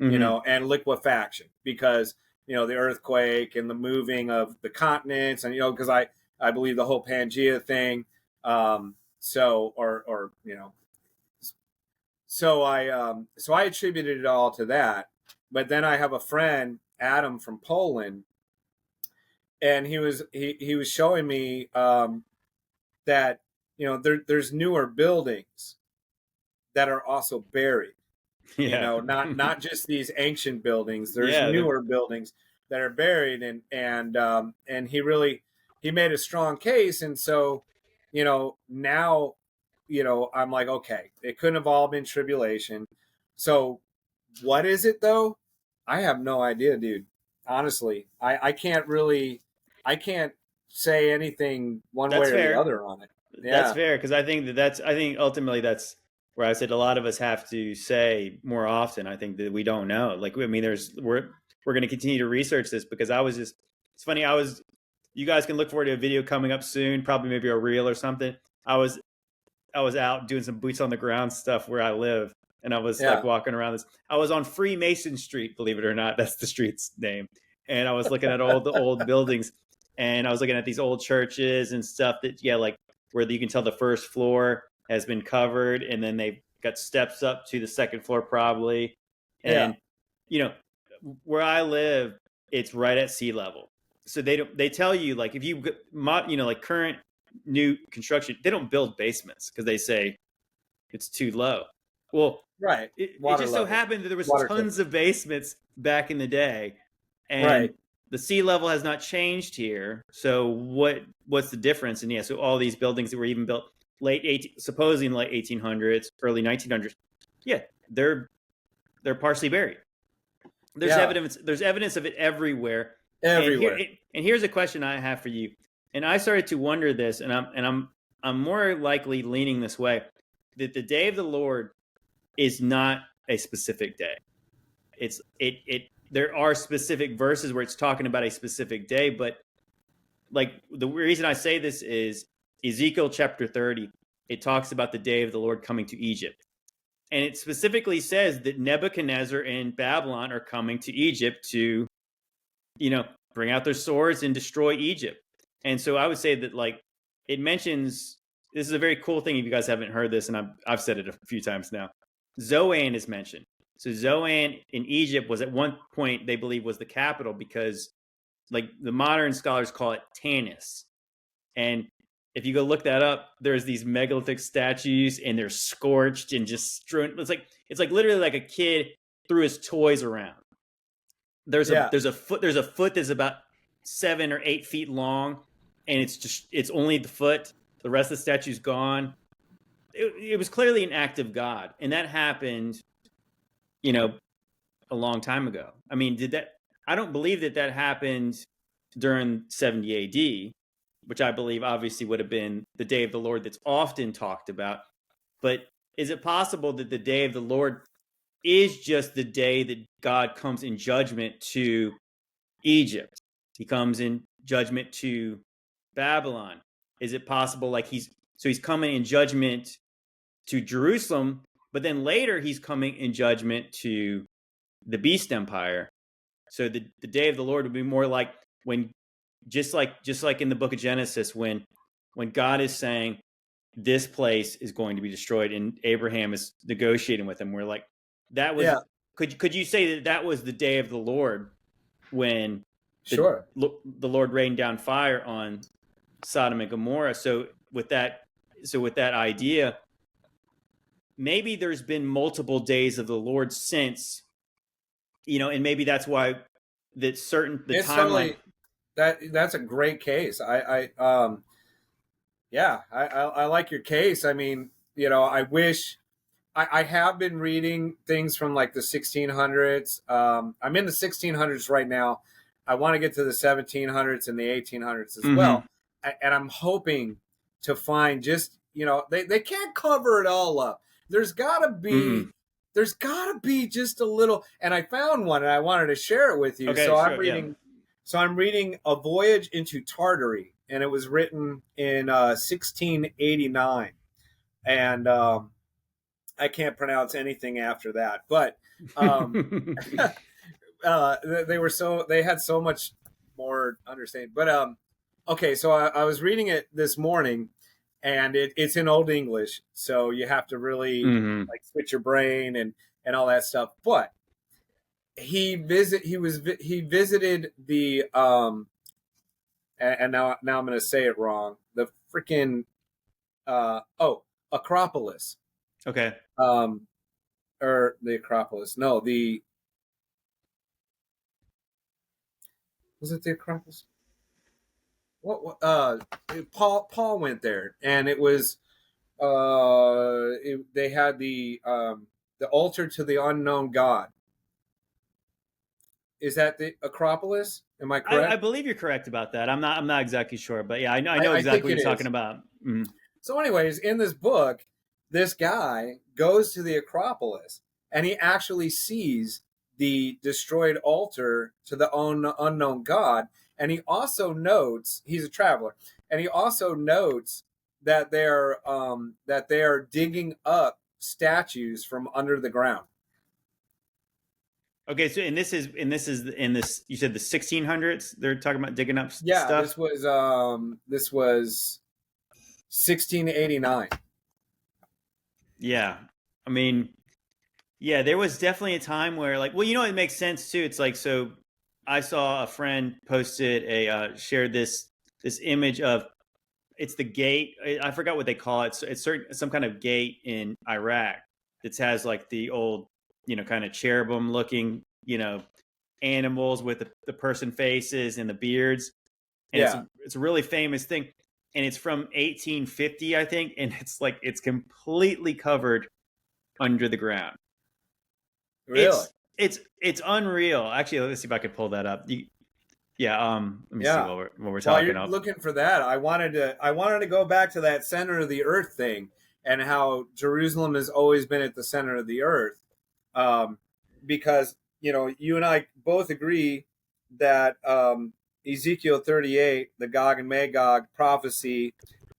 A: Mm-hmm.
B: and liquefaction, because the earthquake and the moving of the continents, and because I believe the whole Pangea thing. So or so I attributed it all to that. But then I have a friend, Adam from Poland, and he was showing me that there's newer buildings that are also buried.
A: Yeah.
B: Not just these ancient buildings. There's
A: Yeah.
B: newer buildings that are buried, and he made a strong case. And so, now, I'm like, okay, it couldn't have all been tribulation. So what is it though? I have no idea, dude. Honestly, I can't say anything one way
A: That's
B: or the
A: fair.
B: other on it.
A: That's
B: Yeah,
A: fair, because I think ultimately that's where I said a lot of us have to say more often. I think that we don't know. Like, I mean, we're going to continue to research this, because it's funny. You guys can look forward to a video coming up soon, probably maybe a reel or something. I was I was out doing some boots on the ground stuff where I live, and I was like
B: yeah,
A: walking around this. I was on Freemason Street, believe it or not. That's the street's name. And I was looking at all the old buildings, and I was looking at these old churches and stuff that, yeah, like where you can tell the first floor has been covered, and then they've got steps up to the second floor probably.
B: yeah.
A: And you know, where I live, it's right at sea level. So they tell you, like, if like current new construction, they don't build basements because they say it's too low. Well,
B: Right.
A: it
B: Water
A: just so
B: level,
A: happened that there was
B: water table.
A: tons of basements back in the day, and
B: Right.
A: the sea level has not changed here. So what's the difference? And yeah, so all these buildings that were even built supposedly in late 1800s, early 1900s, yeah, they're partially buried.
B: Yeah.
A: There's evidence of it everywhere. And
B: Everywhere.
A: here's a question I have for you. And I started to wonder this, and I'm more likely leaning this way, that the day of the Lord is not a specific day. There are specific verses where it's talking about a specific day, but like the reason I say this is Ezekiel chapter 30. It talks about the day of the Lord coming to Egypt. And it specifically says that Nebuchadnezzar and Babylon are coming to Egypt to, bring out their swords and destroy Egypt. And so I would say that, like, it mentions, this is a very cool thing if you guys haven't heard this, and I've said it a few times now. Zoan is mentioned. So Zoan in Egypt was at one point, they believe, was the capital, because like the modern scholars call it Tanis. And if you go look that up, there's these megalithic statues, and they're scorched and just strewn. It's like literally like a kid threw his toys around.
B: Yeah.
A: There's a foot that's about 7 or 8 feet long, and it's only the foot. The rest of the statue's gone. It was clearly an act of God, and that happened, you know, a long time ago. I mean, I don't believe that happened during 70 AD, which I believe obviously would have been the day of the Lord that's often talked about. But is it possible that the day of the Lord is just the day that God comes in judgment to Egypt? He comes in judgment to Babylon. Is it possible, like he's coming in judgment to Jerusalem, but then later he's coming in judgment to the beast empire? So the day of the Lord would be more like when, just like in the book of Genesis, when God is saying this place is going to be destroyed, and Abraham is negotiating with him. We're like, that was,
B: Yeah.
A: could you say that was the day of the Lord when
B: Sure.
A: the Lord rained down fire on Sodom and Gomorrah? So with that idea, maybe there's been multiple days of the Lord since, and maybe that's why the
B: It's
A: timeline.
B: totally that's a great case. Yeah, I like your case. I mean, I wish I have been reading things from like the 1600s. I'm in the 1600s right now. I want to get to the 1700s and the 1800s as well.
A: Mm-hmm.
B: And I'm hoping to find just, they can't cover it all up. There's got to be
A: Mm-mm.
B: just a little, and I found one and I wanted to share it with you.
A: Okay, sure, yeah.
B: So I'm reading A Voyage into Tartary, and it was written in 1689. And I can't pronounce anything after that, but they had so much more understanding. But okay, so I was reading it this morning, and it's in Old English, so you have to really
A: Mm-hmm.
B: like switch your brain and all that stuff. But he visited the and now I'm going to say it wrong. The freaking Acropolis.
A: Okay.
B: um, or the Acropolis. No, the was it the Acropolis? What? Paul went there, and it was they had the altar to the unknown God. Is that the Acropolis? Am I
A: I
B: correct?
A: believe you're correct about that. I'm not exactly sure, but yeah, I know
B: I
A: exactly
B: think
A: what
B: it
A: you're talking
B: is.
A: about. Mm.
B: So, anyways, in this book, this guy goes to the Acropolis and he actually sees the destroyed altar to the unknown God. And he also notes he's a traveler, and he also notes that they are digging up statues from under the ground.
A: Okay, so in this you said the 1600s. They're talking about digging up
B: Yeah,
A: stuff.
B: this was 1689.
A: Yeah, I mean, yeah, there was definitely a time where, like, well, it makes sense too. It's like, so I saw a friend posted shared this image of, it's the gate. I forgot what they call it. It's certain some kind of gate in Iraq that has like the old, kind of cherubim looking, animals with the person faces and the beards, and
B: Yeah,
A: it's a really famous thing, and it's from 1850, I think, and it's like it's completely covered under the ground.
B: really.
A: It's unreal. Actually, let's see if I could pull that up. Yeah, let me see
B: Yeah.
A: what we're
B: While
A: talking
B: you're
A: of.
B: looking for that, I wanted to go back to that center of the earth thing and how Jerusalem has always been at the center of the earth, um, because you and I both agree that Ezekiel 38, the Gog and Magog prophecy,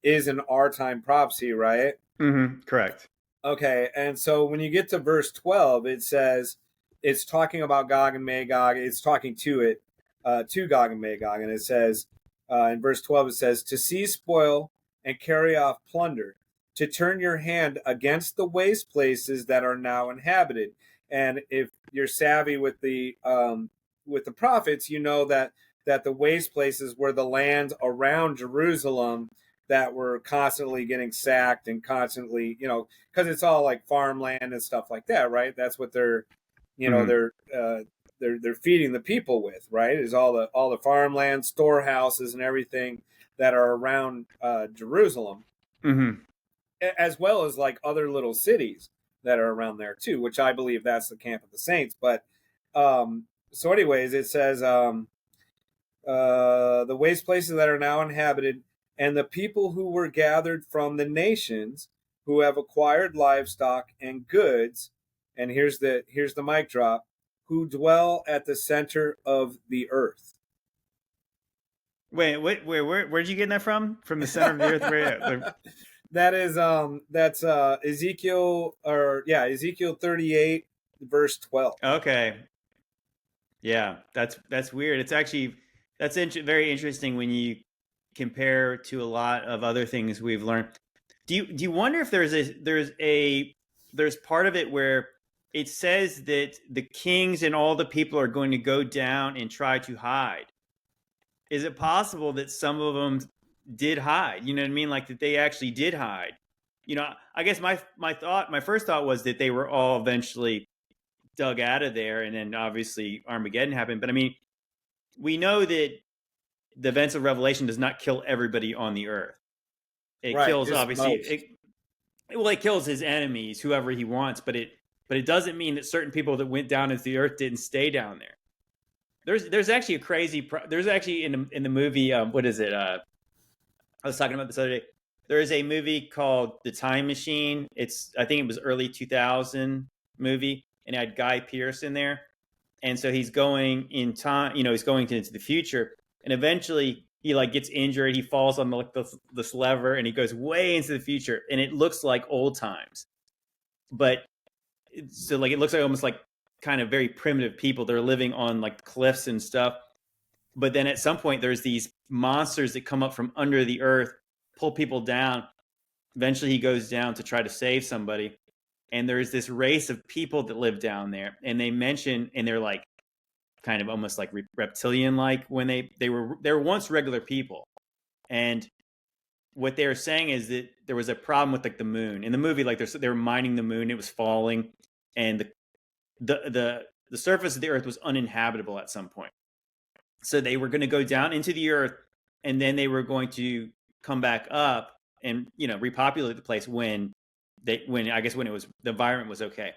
B: is an our time prophecy, right?
A: Correct.
B: Okay, and so when you get to verse 12, it says it's talking about Gog and Magog. It's talking to Gog and Magog, and it says in verse 12, it says, "To seize spoil and carry off plunder, to turn your hand against the waste places that are now inhabited." And if you're savvy with the prophets, you know that the waste places were the lands around Jerusalem that were constantly getting sacked and constantly, because it's all like farmland and stuff like that, right? That's what you know,
A: Hmm.
B: they're uh, they're feeding the people with, right? Is all the farmland, storehouses, and everything that are around Jerusalem,
A: Hmm.
B: as well as like other little cities that are around there too, which I believe that's the camp of the saints. But so, anyways, it says the waste places that are now inhabited, and the people who were gathered from the nations who have acquired livestock and goods, and here's the mic drop, who dwell at the center of the earth.
A: Wait, where'd you get that from? From the center of the earth?
B: That's Ezekiel, or yeah, Ezekiel 38 verse 12.
A: Okay, yeah, that's weird. It's actually very interesting when you compare to a lot of other things we've learned. Do you wonder if there's part of it where it says that the kings and all the people are going to go down and try to hide? Is it possible that some of them did hide? You know what I mean? Like that they actually did hide. I guess my first thought was that they were all eventually dug out of there, and then obviously Armageddon happened. But I mean, we know that the events of Revelation does not kill everybody on the earth. It
B: Right,
A: kills,
B: just
A: obviously,
B: most.
A: it kills his enemies, whoever he wants, but it doesn't mean that certain people that went down into the earth didn't stay down there. There's actually a crazy there's actually in the movie, what is it, I was talking about this other day. There is a movie called The Time Machine. I think it was early 2000 movie, and it had Guy Pearce in there. And so he's going in time, he's going into the future, and eventually he like gets injured. He falls on this lever, and he goes way into the future, and it looks like old times. But so like it looks like almost like kind of very primitive people. They're living on like cliffs and stuff. But then at some point, there's these monsters that come up from under the earth, pull people down. Eventually, he goes down to try to save somebody. And there's this race of people that live down there. And they're like kind of almost like reptilian like when they were once regular people. And what they were saying is that there was a problem with like the moon in the movie. Like they were mining the moon, it was falling, and the surface of the Earth was uninhabitable at some point. So they were going to go down into the Earth, and then they were going to come back up and repopulate the place when I guess when it was the environment was okay.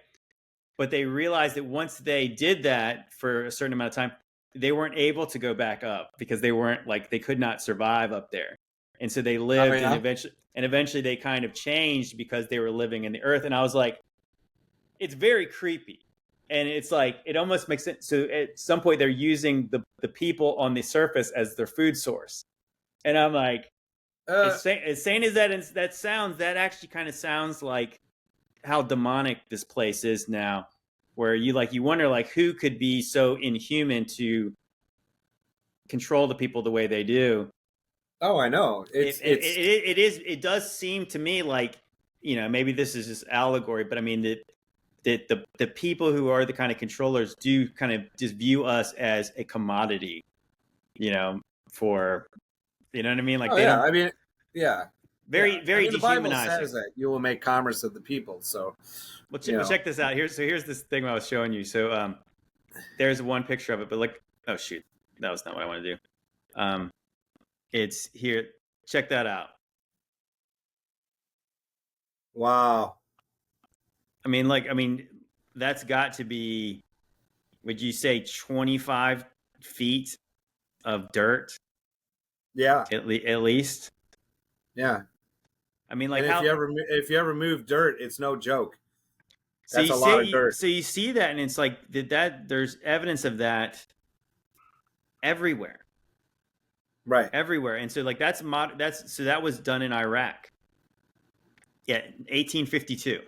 A: But they realized that once they did that for a certain amount of time, they weren't able to go back up because they could not survive up there. And so they
B: Oh,
A: lived, and
B: yeah.
A: eventually they kind of changed because they were living in the Earth. And I was like, it's very creepy. And it's like, it almost makes sense. So at some point they're using the people on the surface as their food source. And I'm like, as sane as that sounds, that actually kind of sounds like how demonic this place is now, where you wonder like who could be so inhuman to control the people the way they do.
B: Oh, I know.
A: It does seem to me like, maybe this is just allegory, but I mean that the people who are the kind of controllers do kind of just view us as a commodity, for, you know what I mean? Like
B: Oh,
A: they
B: yeah.
A: don't,
B: I mean, yeah.
A: very,
B: Yeah. I
A: very
B: mean, the Bible
A: dehumanizing.
B: says that you will make commerce of the people. So,
A: Well, check this out. Here's this thing I was showing you. So there's one picture of it, but like, oh shoot, that was not what I want to do. It's here. Check that out.
B: wow.
A: I mean, that's got to be, would you say 25 feet of dirt
B: Yeah.
A: at least?
B: Yeah.
A: I mean, like
B: And
A: how,
B: if you ever move dirt, it's no joke.
A: so
B: That's
A: you
B: a lot of dirt.
A: see that, and it's like there's evidence of that everywhere.
B: Right.
A: Everywhere. And so like so that was done in Iraq. Yeah, 1852.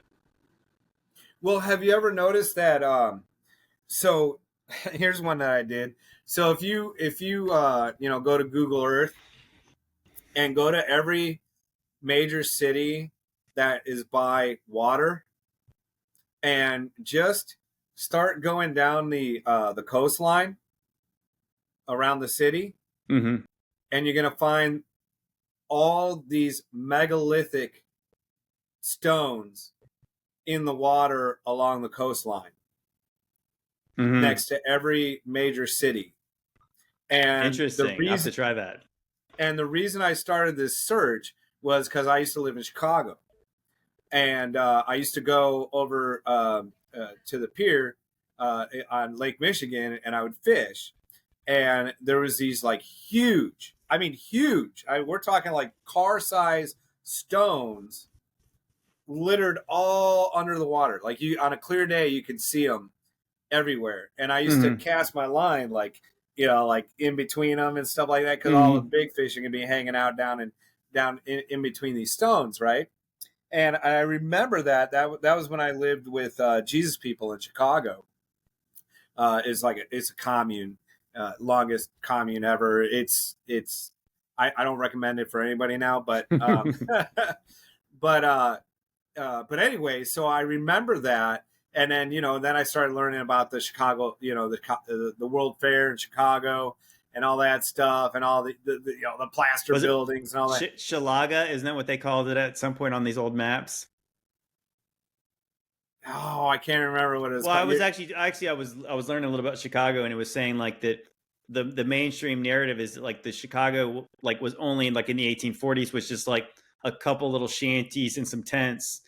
B: Well, have you ever noticed that? So here's one that I did. So if you go to Google Earth and go to every major city that is by water and just start going down the coastline around the city,
A: Mm-hmm.
B: and you're gonna find all these megalithic stones in the water along the coastline
A: Mm-hmm.
B: next to every major city. And
A: Interesting. I have to try that.
B: the reason I started this search was because I used to live in Chicago, and I used to go over to the pier on Lake Michigan, and I would fish. And there was these like huge, I mean huge, we're talking like car size stones littered all under the water. Like you on a clear day, you could see them everywhere. And I used to cast my line like like in between them and stuff like that, because all the big fish are gonna be hanging out down in between these stones, right? And I remember that was when I lived with Jesus people in Chicago. It's a commune, longest commune ever. I don't recommend it for anybody now, but but anyway, so I remember that. And then then I started learning about the Chicago, the World Fair in Chicago and all that stuff, and all the plaster buildings and all that.
A: Shalaga, isn't that what they called it at some point on these old maps?
B: Oh, I can't remember what it was.
A: Well, I was actually I was learning a little about Chicago, and it was saying like that the mainstream narrative is that, like, the Chicago like was only like in the 1840s was just like a couple little shanties and some tents,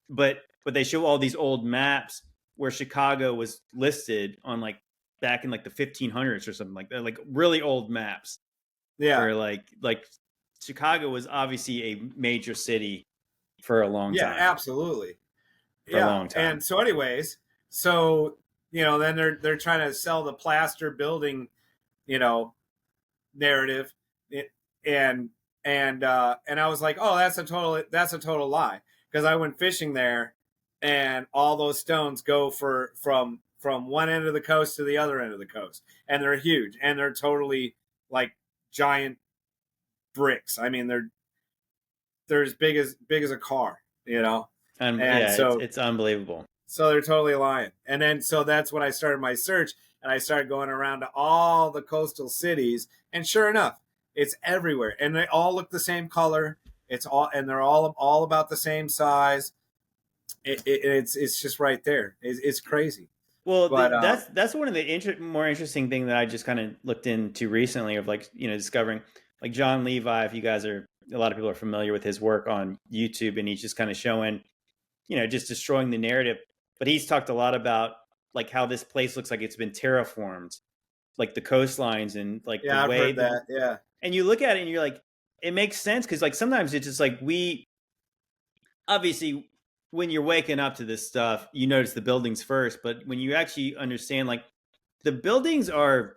A: but they show all these old maps where Chicago was listed on like back in like the 1500s or something like that, like really old maps.
B: Yeah.
A: Where like Chicago was obviously a major city for a long time.
B: Yeah, absolutely.
A: For a long time.
B: And so anyways, then they're trying to sell the plaster building, narrative. And I was like, oh, that's a total lie, because I went fishing there, and all those stones go from one end of the coast to the other end of the coast, and they're huge, and they're totally like giant bricks. I mean, they're as big as a car,
A: And yeah,
B: so
A: it's unbelievable.
B: So they're totally lying. And then so that's when I started my search, and I started going around to all the coastal cities, and sure enough, It's everywhere, and they all look the same color. It's all, and they're all about the same size. It's just right there. It's crazy.
A: Well,
B: But
A: that's one of the more interesting thing that I just kind of looked into recently of like discovering like John Levi. If you guys are a lot of people are familiar with his work on YouTube, and he's just kind of showing just destroying the narrative. But he's talked a lot about like how this place looks like it's been terraformed, like the coastlines and like the
B: yeah, I've
A: way
B: heard that. Yeah,
A: and you look at it and you're like, it makes sense because like sometimes it's just like we obviously when you're waking up to this stuff, you notice the buildings first, but when you actually understand like the buildings are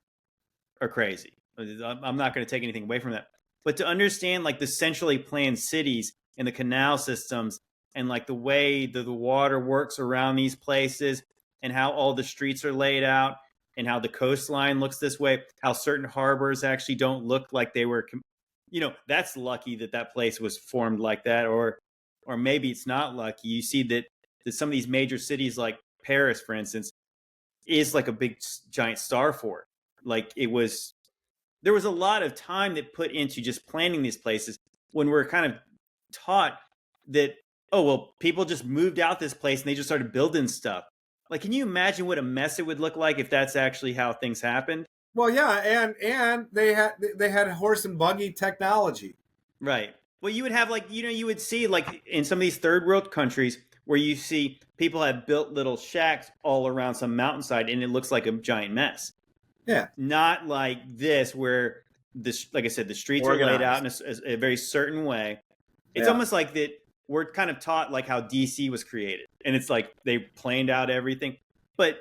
A: crazy. I'm not going to take anything away from that, but to understand like the centrally planned cities and the canal systems and like the way the water works around these places and how all the streets are laid out and how the coastline looks this way, how certain harbors actually don't look like they were, that's lucky that that place was formed like that, or maybe it's not lucky. You see that some of these major cities like Paris, for instance, is like a big giant star fort. Like there was a lot of time that put into just planning these places when we're kind of taught that, oh, well, people just moved out this place and they just started building stuff. Like, can you imagine what a mess it would look like if that's actually how things happened?
B: well, yeah, and they had horse and buggy technology.
A: Right. Well, you would have like, you would see like in some of these third world countries where you see people have built little shacks all around some mountainside and it looks like a giant mess.
B: Yeah,
A: Not like this where this, like I said, the streets are laid out in a very certain way. It's
B: yeah.
A: almost like that we're kind of taught like how DC was created, and it's like they planned out everything. But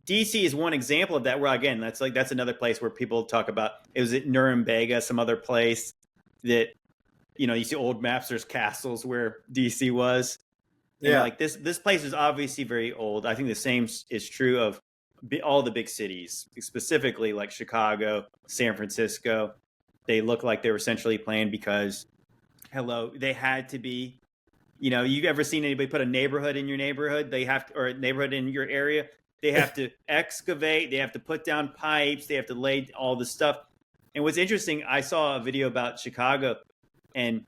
A: DC is one example of that. Where again, that's another place where people talk about it was at Nuremberg, some other place that you see old maps. There's castles where DC was, and
B: Yeah.
A: like this place is obviously very old. I think the same is true of all the big cities, specifically like Chicago, San Francisco. They look like they were centrally planned because, hello, they had to be. You ever seen anybody put a neighborhood in your neighborhood? They have to, or a neighborhood in your area. They have to excavate. They have to put down pipes. They have to lay all this stuff. And what's interesting, I saw a video about Chicago, and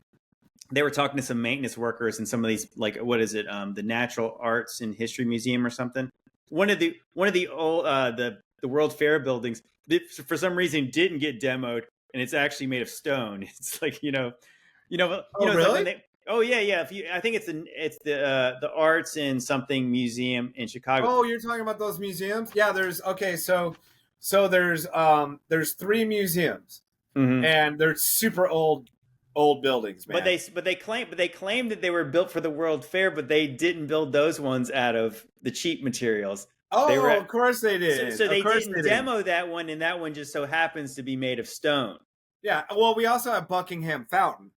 A: they were talking to some maintenance workers in some of these, like, what is it, the Natural Arts and History Museum or something. One of the old the World Fair buildings that for some reason didn't get demoed, and it's actually made of stone. It's like
B: Oh,
A: it's like when
B: really?
A: they. Oh yeah. I think it's the Arts and something museum in Chicago.
B: Oh, you're talking about those museums? Yeah, there's okay, so there's three museums,
A: Mm-hmm.
B: and they're super old buildings,
A: But
B: man.
A: they claim that they were built for the World Fair, but they didn't build those ones out of the cheap materials. They
B: Oh,
A: were
B: of course they did.
A: so
B: Of
A: they
B: course they
A: didn't
B: did.
A: demo that one, and that one just so happens to be made of stone.
B: Yeah. Well, we also have Buckingham Fountain,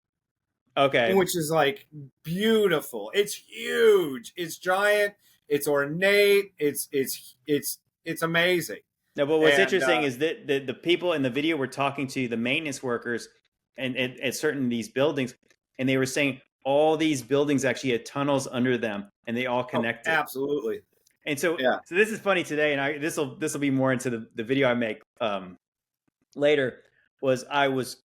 A: Okay.
B: which is like beautiful. It's huge. It's giant. It's ornate. It's amazing.
A: No, but what's
B: And
A: interesting is that the people in the video were talking to the maintenance workers and at certain these buildings, and they were saying all these buildings actually had tunnels under them, and they all
B: oh,
A: connected.
B: absolutely.
A: And so,
B: Yeah.
A: so this is funny today, and this will be more into the video I make later. I was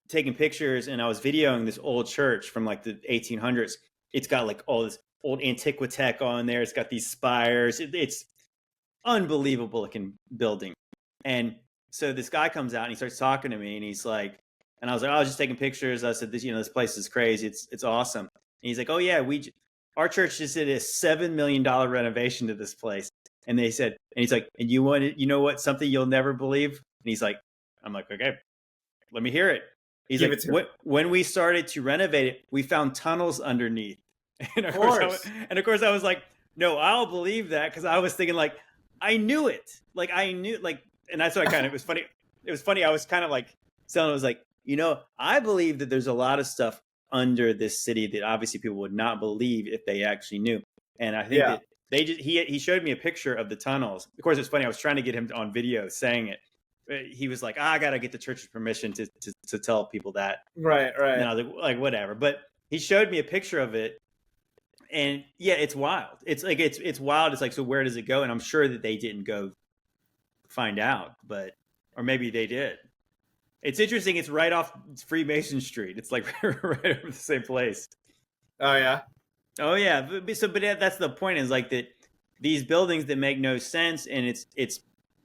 A: taking pictures and I was videoing this old church from like the 1800s. It's got like all this old Antiquitech on there. It's got these spires. It's unbelievable looking building. And so this guy comes out and he starts talking to me, and he's like, and I was like, oh, I was just taking pictures. I said, this place is crazy. It's awesome. And he's like, oh yeah, our church just did a $7 million renovation to this place. And they said, and he's like, and you know what, something you'll never believe. And he's like, I'm like, okay, let me hear it. He's
B: Give
A: like,
B: it to me.
A: when we started to renovate it, we found tunnels underneath. And
B: Of course.
A: of course I was like, no, I'll believe that, because I was thinking like, I knew it. Like I knew like, and that's why it was funny. It was funny. I was kind of like, someone was like, I believe that there's a lot of stuff under this city that obviously people would not believe if they actually knew. And I think
B: Yeah.
A: that he showed me a picture of the tunnels. Of course, it's funny. I was trying to get him on video saying it. He was like, I got to get the church's permission to tell people that.
B: Right.
A: And
B: Right.
A: I was like, whatever. But he showed me a picture of it. And yeah, it's wild. It's like, it's wild. It's like, so where does it go? And I'm sure that they didn't go find out, or maybe they did. It's interesting. It's right off Freemason Street. It's like right over the same place.
B: Oh yeah.
A: Oh yeah. But that's the point. Is like that these buildings that make no sense, and it's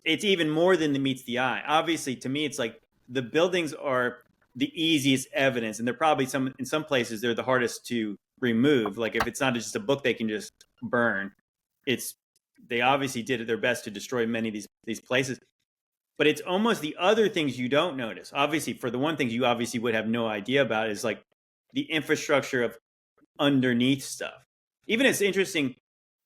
A: even more than meets the eye. Obviously, to me, it's like the buildings are the easiest evidence, and they're probably in some places they're the hardest to remove. Like if it's not just a book they can just burn, it's they obviously did their best to destroy many of these places. But it's almost the other things you don't notice. Obviously, for the one thing you obviously would have no idea about is like the infrastructure of underneath stuff. Even it's interesting.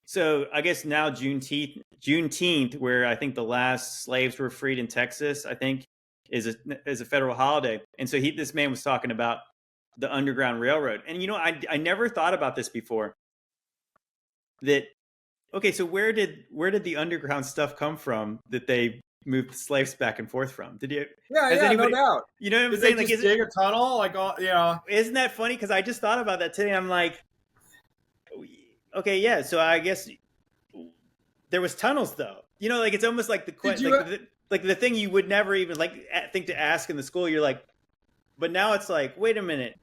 A: So I guess now Juneteenth, where I think the last slaves were freed in Texas, I think is a federal holiday. And so this man was talking about the Underground Railroad. And I never thought about this before. That okay, so where did the underground stuff come from that they moved slaves back and forth from? Did you?
B: Yeah,
A: Has
B: yeah, no
A: anybody?
B: doubt.
A: You know what I'm
B: Did
A: saying?
B: they
A: Like,
B: just dig a tunnel? Like,
A: isn't that funny? Because I just thought about that today. I'm like, okay, yeah. So I guess there was tunnels, though. Like it's almost like
B: did you?
A: like the thing you would never even like think to ask in the school. You're like, but now it's like, wait a minute.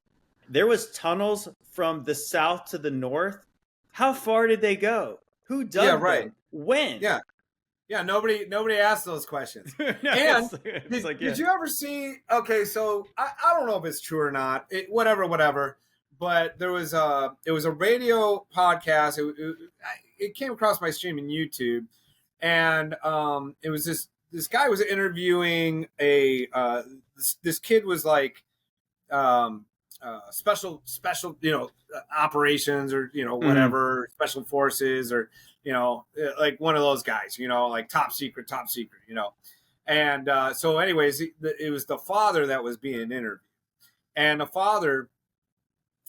A: There was tunnels from the south to the north. How far did they go? Who dug them? When?
B: Yeah. Yeah, nobody asked those questions.
A: No,
B: And
A: did
B: you ever see? Okay, so I don't know if it's true or not. Whatever. But it was a radio podcast. It came across my stream in YouTube, and it was this guy was interviewing this kid was like special operations or whatever special forces or like one of those guys like top secret and so anyways it was the father that was being interviewed, and the father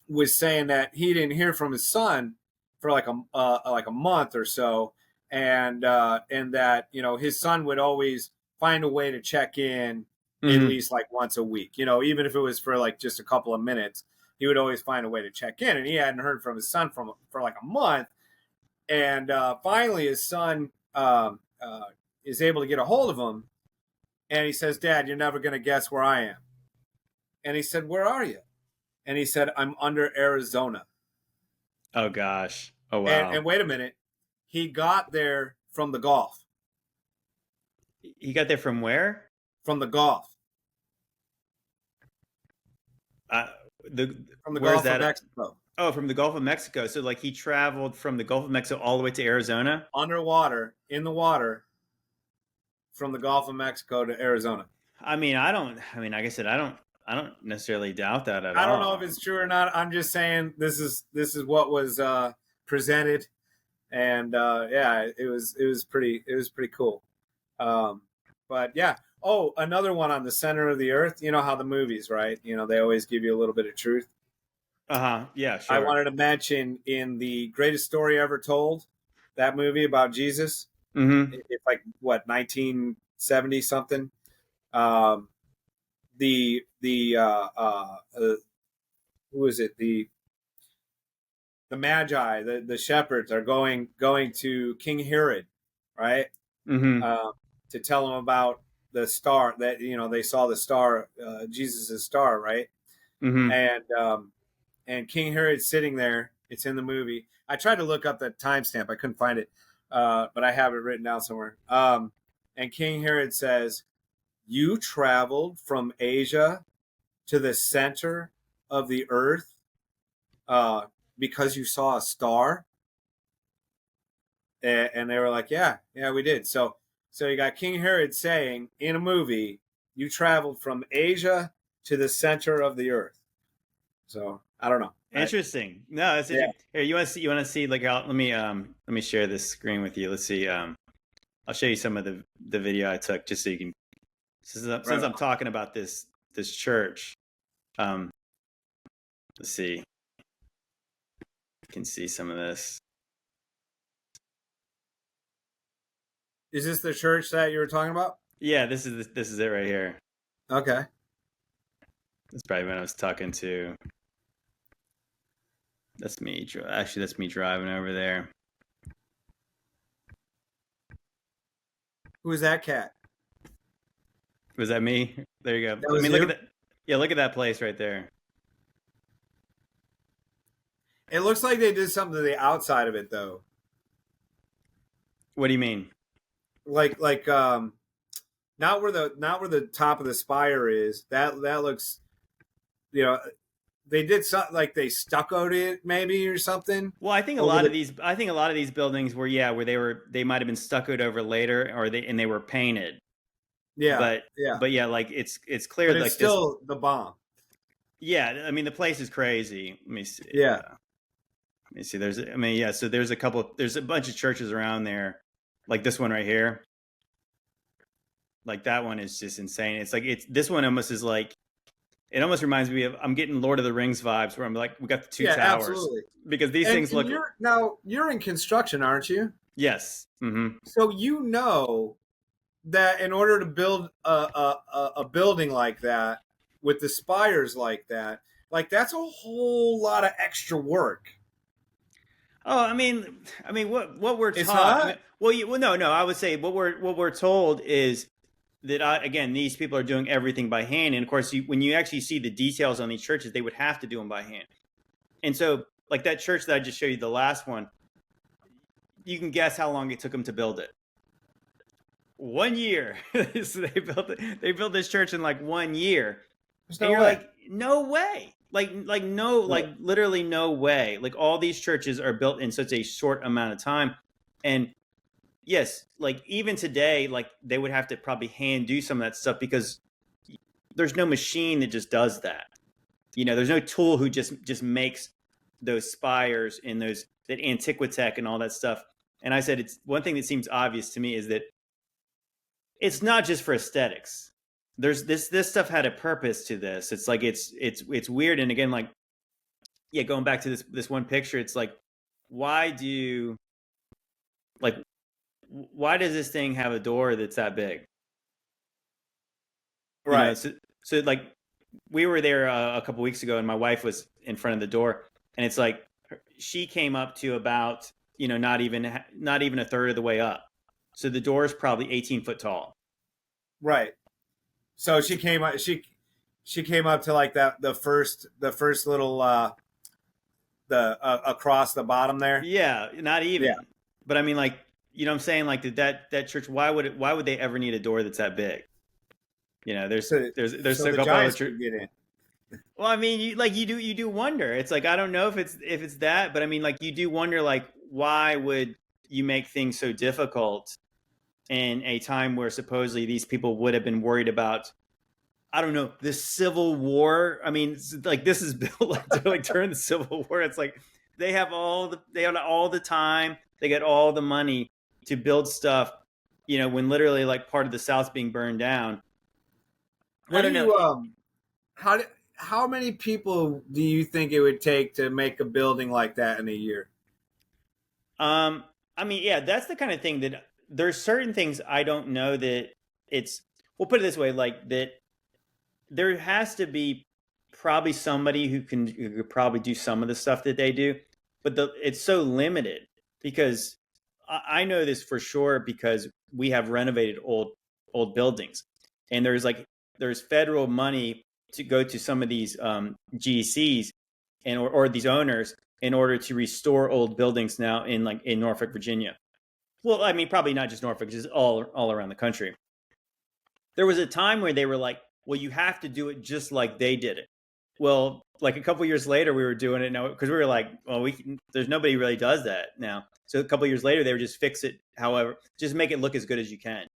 B: was saying that he didn't hear from his son for like a month or so, and that his son would always find a way to check in at least like once a week, even if it was for like just a couple of minutes, he would always find a way to check in, and he hadn't heard from his son for like a month. And finally his son is able to get a hold of him, and he says, "Dad, you're never going to guess where I am." And he said, "Where are you?" And he said, "I'm under Arizona."
A: Oh gosh. Oh wow.
B: And wait a minute, he got there from the Gulf.
A: He got there from where?
B: From the Gulf. From the Gulf of Mexico.
A: Oh, from the Gulf of Mexico. So like he traveled from the Gulf of Mexico all the way to Arizona?
B: Underwater, in the water, from the Gulf of Mexico to Arizona.
A: Like I said, I don't necessarily doubt that at all.
B: I don't know if it's true or not. I'm just saying this is what was presented, and yeah, it was pretty cool. But yeah. Oh, another one on the center of the earth. You know how the movies, right? They always give you a little bit of truth.
A: Yeah, sure.
B: I wanted to mention in the Greatest Story Ever Told, that movie about Jesus. It's like what 1970 something. The who is it? The Magi, the shepherds are going to King Herod, right? To tell him about the star that they saw the star, Jesus's star, right? And King Herod's sitting there. It's in the movie. I tried to look up the timestamp. I couldn't find it, but I have it written down somewhere. And King Herod says, "You traveled from Asia to the center of the earth because you saw a star?" And they were like, yeah, we did. So you got King Herod saying in a movie, "You traveled from Asia to the center of the earth." So I don't know.
A: Interesting. No, that's interesting. Here, you want to see like let me share this screen with you. Let's see. I'll show you some of the video I took just so you can since I'm talking about this church. Let's see. You can see some of this.
B: Is this the church that you were talking about?
A: Yeah, this is it right here.
B: Okay.
A: That's probably when I was talking to. That's me. Actually, that's me driving over there.
B: Who is that cat?
A: Was that me? There you go.
B: That
A: I
B: was
A: mean, look at
B: you.
A: that. Yeah, look at that place right there.
B: It looks like they did something to the outside of it though.
A: What do you mean?
B: Like not where the top of the spire is. That looks, you know, they did something like they stuccoed it maybe or something
A: Well, I think a
B: over
A: lot of
B: the.
A: these, I think a lot of these buildings were, yeah, where they might have been stuccoed over later, or they were painted.
B: Yeah,
A: But,
B: yeah,
A: but yeah, like it's clear
B: but it's
A: like this.
B: still the bomb.
A: Yeah, I mean the place is crazy. Let me see.
B: Yeah,
A: Let me see. I mean, yeah. So there's a bunch of churches around there, like this one right here. Like that one is just insane. It's like this one almost is like it almost reminds me of I'm getting Lord of the Rings vibes where I'm like we got the two
B: yeah,
A: towers
B: absolutely.
A: because these
B: And
A: things look.
B: you're in construction, aren't you?
A: Yes. Mm-hmm.
B: So you know that in order to build a building like that with the spires like that's a whole lot of extra work.
A: Oh, I mean, what we're
B: It's
A: taught. I
B: not.
A: mean, well, no. I would say what we're told is that again, these people are doing everything by hand, and of course, when you actually see the details on these churches, they would have to do them by hand. And so, like that church that I just showed you, the last one, you can guess how long it took them to build it. 1 year. So they built this church in like 1 year,
B: There's
A: and
B: no
A: you're
B: way.
A: like, no way. Like no, like
B: Right.
A: literally no way. Like all these churches are built in such a short amount of time, and yes, like even today, like they would have to probably hand do some of that stuff because there's no machine that just does that. There's no tool who just makes those spires and those that Antiquitech and all that stuff. And I said it's one thing that seems obvious to me is that it's not just for aesthetics. There's this stuff had a purpose to this. It's like it's weird. And again, like yeah, going back to this one picture, it's like why do like why does this thing have a door that's that big?
B: Right.
A: So like we were there a couple weeks ago, and my wife was in front of the door, and it's like she came up to about not even a third of the way up. So the door is probably 18 foot tall.
B: Right. So she came up to like that the first little the across the bottom there.
A: Yeah, not
B: Yeah.
A: even. But I mean, like what I'm saying, like that church. Why would they ever need a door that's that big? There's
B: So
A: there's
B: so
A: a
B: the
A: couple other
B: giants
A: church.
B: could get in.
A: Well, I mean, you do wonder. It's like I don't know if it's that, but I mean, like you do wonder, like why would you make things so difficult in a time where supposedly these people would have been worried about I don't know the Civil War. I mean, like this is built like during the Civil War. It's like they have all the time, they get all the money to build stuff. When literally like part of the South's being burned down. I
B: What do
A: don't know.
B: you how do, how many people do you think it would take to make a building like that in a year?
A: Um, I mean, yeah, that's the kind of thing that there's certain things I don't know that it's. We'll put it this way, like that there has to be probably somebody who could probably do some of the stuff that they do, but it's so limited because I know this for sure because we have renovated old buildings, and there's federal money to go to some of these GCs or these owners in order to restore old buildings now in Norfolk, Virginia. Well, I mean, probably not just Norfolk, just all around the country. There was a time where they were like, well, you have to do it just like they did it. Well, like a couple years later, we were doing it now because we were like, well, there's nobody who really does that now. So a couple years later, they would just fix it. However, just make it look as good as you can,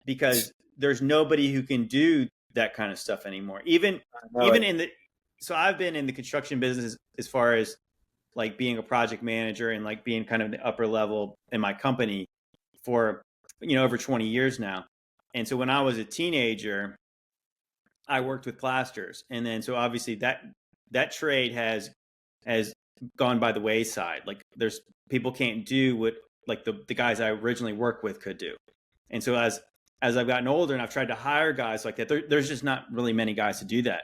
A: because there's nobody who can do that kind of stuff anymore.
B: I know
A: Even
B: it.
A: in the so I've been in the construction business as far as like being a project manager and like being kind of the upper level in my company for over 20 years now. And so when I was a teenager, I worked with plasters, and then so obviously that trade has gone by the wayside. Like there's people can't do what like the guys I originally worked with could do. And so as I've gotten older and I've tried to hire guys like that, there's just not really many guys to do that.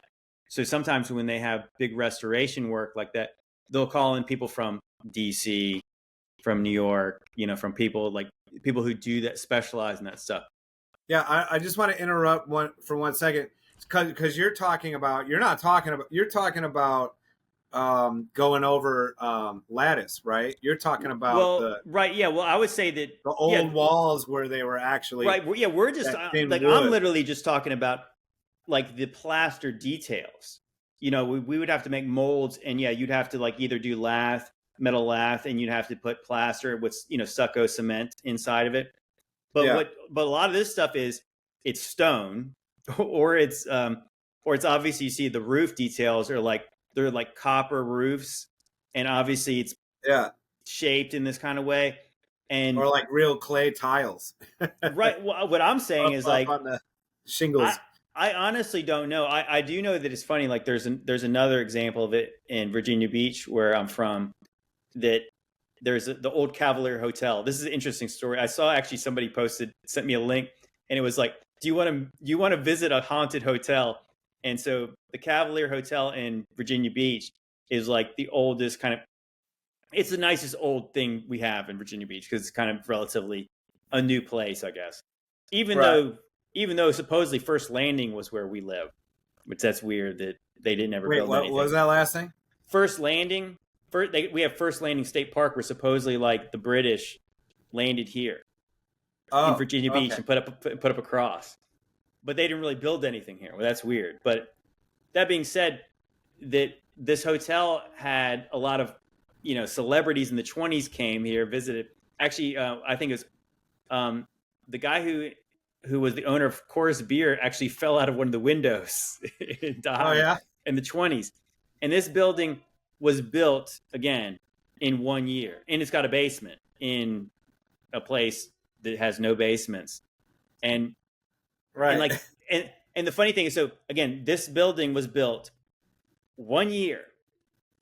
A: So sometimes when they have big restoration work like that, they'll call in people from DC, from New York, from people who do that, specialize in that stuff.
B: Yeah, I just want to interrupt for 1 second. because you're talking about going over lattice, right? You're talking about
A: Well, right, yeah. Well, I would say that,
B: the
A: yeah,
B: old walls where they were actually
A: right. Yeah, we're just
B: that thin
A: like I'm
B: wood.
A: literally just talking about like the plaster details. We would have to make molds, and yeah, you'd have to like either do lath, metal lath, and you'd have to put plaster with stucco cement inside of it.
B: Yeah,
A: But a lot of this stuff is it's stone, or it's obviously you see the roof details are like they're like copper roofs, and obviously it's
B: yeah,
A: shaped in this kind of way. And
B: or like real clay tiles
A: right, what I'm saying is
B: up
A: like
B: on the
A: I
B: shingles.
A: I honestly don't know. I do know that it's funny. Like there's another example of it in Virginia Beach where I'm from. That the old Cavalier Hotel. This is an interesting story. I saw actually somebody sent me a link, and it was like, do you want to visit a haunted hotel? And so the Cavalier Hotel in Virginia Beach is like the oldest kind of. It's the nicest old thing we have in Virginia Beach because it's kind of relatively a new place, I guess. Even
B: Right.
A: though even though supposedly First Landing was where we live, which that's weird that they didn't ever
B: Wait,
A: build
B: what was
A: anything.
B: that last thing?
A: First Landing, we have First Landing State Park, where supposedly like the British landed here in
B: Oh,
A: Virginia Beach
B: okay.
A: and put up a cross, but they didn't really build anything here. Well, that's weird. But that being said, that this hotel had a lot of celebrities in the 20s came here, visited. Actually, I think it was the guy who was the owner of Coors Beer actually fell out of one of the windows and
B: Oh
A: died
B: yeah.
A: in the 20s. And this building was built again in 1 year, and it's got a basement in a place that has no basements. And
B: Right.
A: like and the funny thing is, so again, this building was built 1 year.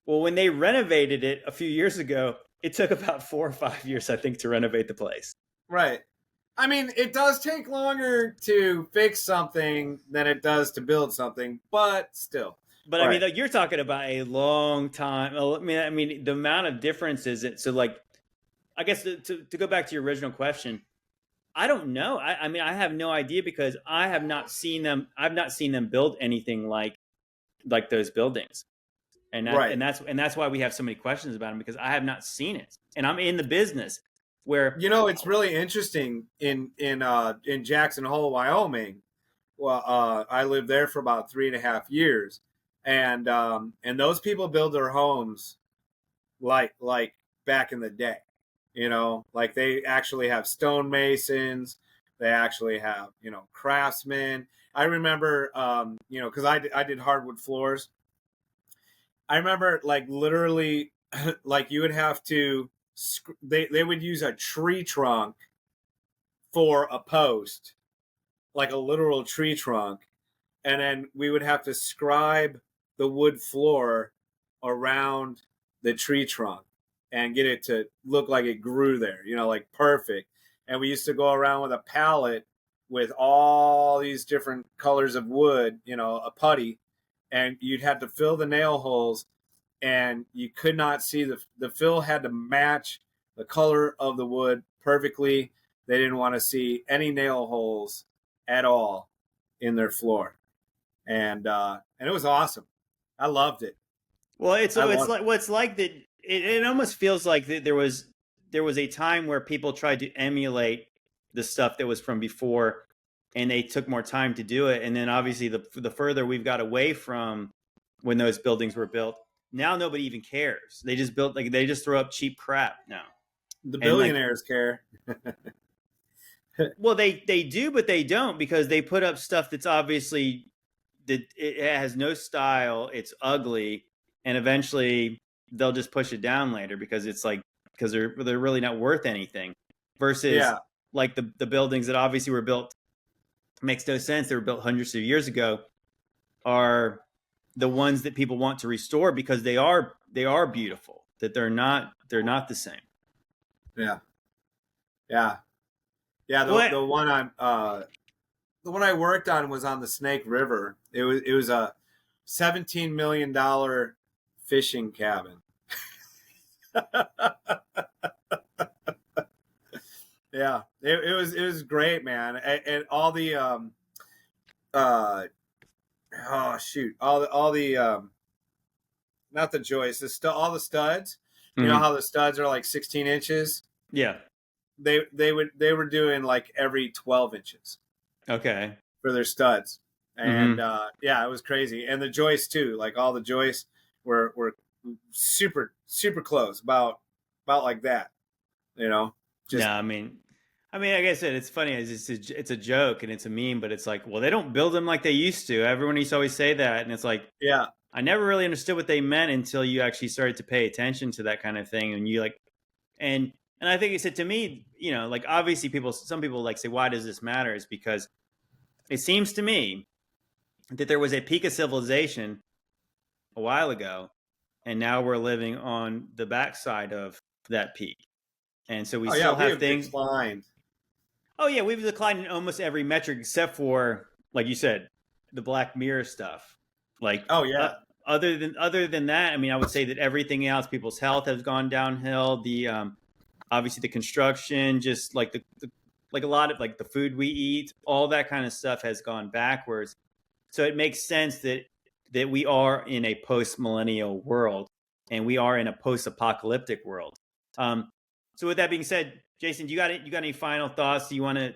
A: Well, when they renovated it a few years ago, it took about 4 or 5 years, I think, to renovate the place.
B: Right. I mean, it does take longer to fix something than it does to build something, but still.
A: But I mean,
B: Right.
A: like, you're talking about a long time. I mean, the amount of difference is it. So, like, I guess to go back to your original question, I don't know. I mean, I have no idea because I have not seen them. I've not seen them build anything like those buildings,
B: Right.
A: and that's why we have so many questions about them because I have not seen it, and I'm in the business where
B: You know, it's really interesting in Jackson Hole, Wyoming. Well, I lived there for about 3.5 years, and those people build their homes like back in the day. You know, like they actually have stonemasons. They actually have craftsmen. I remember because I did hardwood floors. I remember like literally like you would have to they would use a tree trunk for a post, like a literal tree trunk, and then we would have to scribe the wood floor around the tree trunk and get it to look like it grew there, like perfect. And we used to go around with a palette with all these different colors of wood, a putty, and you'd have to fill the nail holes, and you could not see the fill had to match the color of the wood perfectly. They didn't want to see any nail holes at all in their floor, and it was awesome. I loved it.
A: well, it's
B: I
A: it's
B: loved
A: like what's like that. It almost feels like that there was a time where people tried to emulate the stuff that was from before, and they took more time to do it. And then obviously the further we've got away from when those buildings were built, now nobody even cares. They just throw up cheap crap now.
B: the
A: And like,
B: billionaires care.
A: well, they do, but they don't because they put up stuff that's obviously that it has no style, it's ugly, and eventually they'll just push it down later because they're really not worth anything. Versus
B: Yeah,
A: like the buildings that obviously were built makes no sense. They were built hundreds of years ago. Are the ones that people want to restore because they are beautiful. That they're not the same.
B: yeah, yeah, yeah.
A: What?
B: The one I worked on was on the Snake River. It was a $17 million fishing cabin. Yeah, it was great, man, and all the oh shoot, all the not the joists, all the studs. You know
A: Hmm.
B: how the studs are like 16 inches.
A: Yeah.
B: They were doing like every 12 inches
A: Okay.
B: for their studs, and
A: Hmm.
B: yeah, it was crazy. And the joists too, like all the joists were super close, about like that. You know,
A: No,
B: just
A: I mean, like I said, it's funny. It's a joke and it's a meme, but it's like, well, they don't build them like they used to. Everyone used to always say that, and it's like
B: yeah.
A: I never really understood what they meant until you actually started to pay attention to that kind of thing, and you like, and and I think it said to me, like obviously some people like say, why does this matter? Is because it seems to me that there was a peak of civilization a while ago, and now we're living on the backside of that peak, and so we
B: Oh yeah,
A: still
B: we
A: have
B: have
A: things.
B: declined.
A: Oh yeah, we've declined in almost every metric except for, like you said, the Black Mirror stuff. Like
B: Oh
A: uh,
B: yeah,
A: other than that, I mean, I would say that everything else, people's health has gone downhill. The obviously the construction, just like the like a lot of like the food we eat, all that kind of stuff has gone backwards. So it makes sense that we are in a post millennial world and we are in a post apocalyptic world. Um, so with that being said, Jason, you got any final thoughts? Do you want to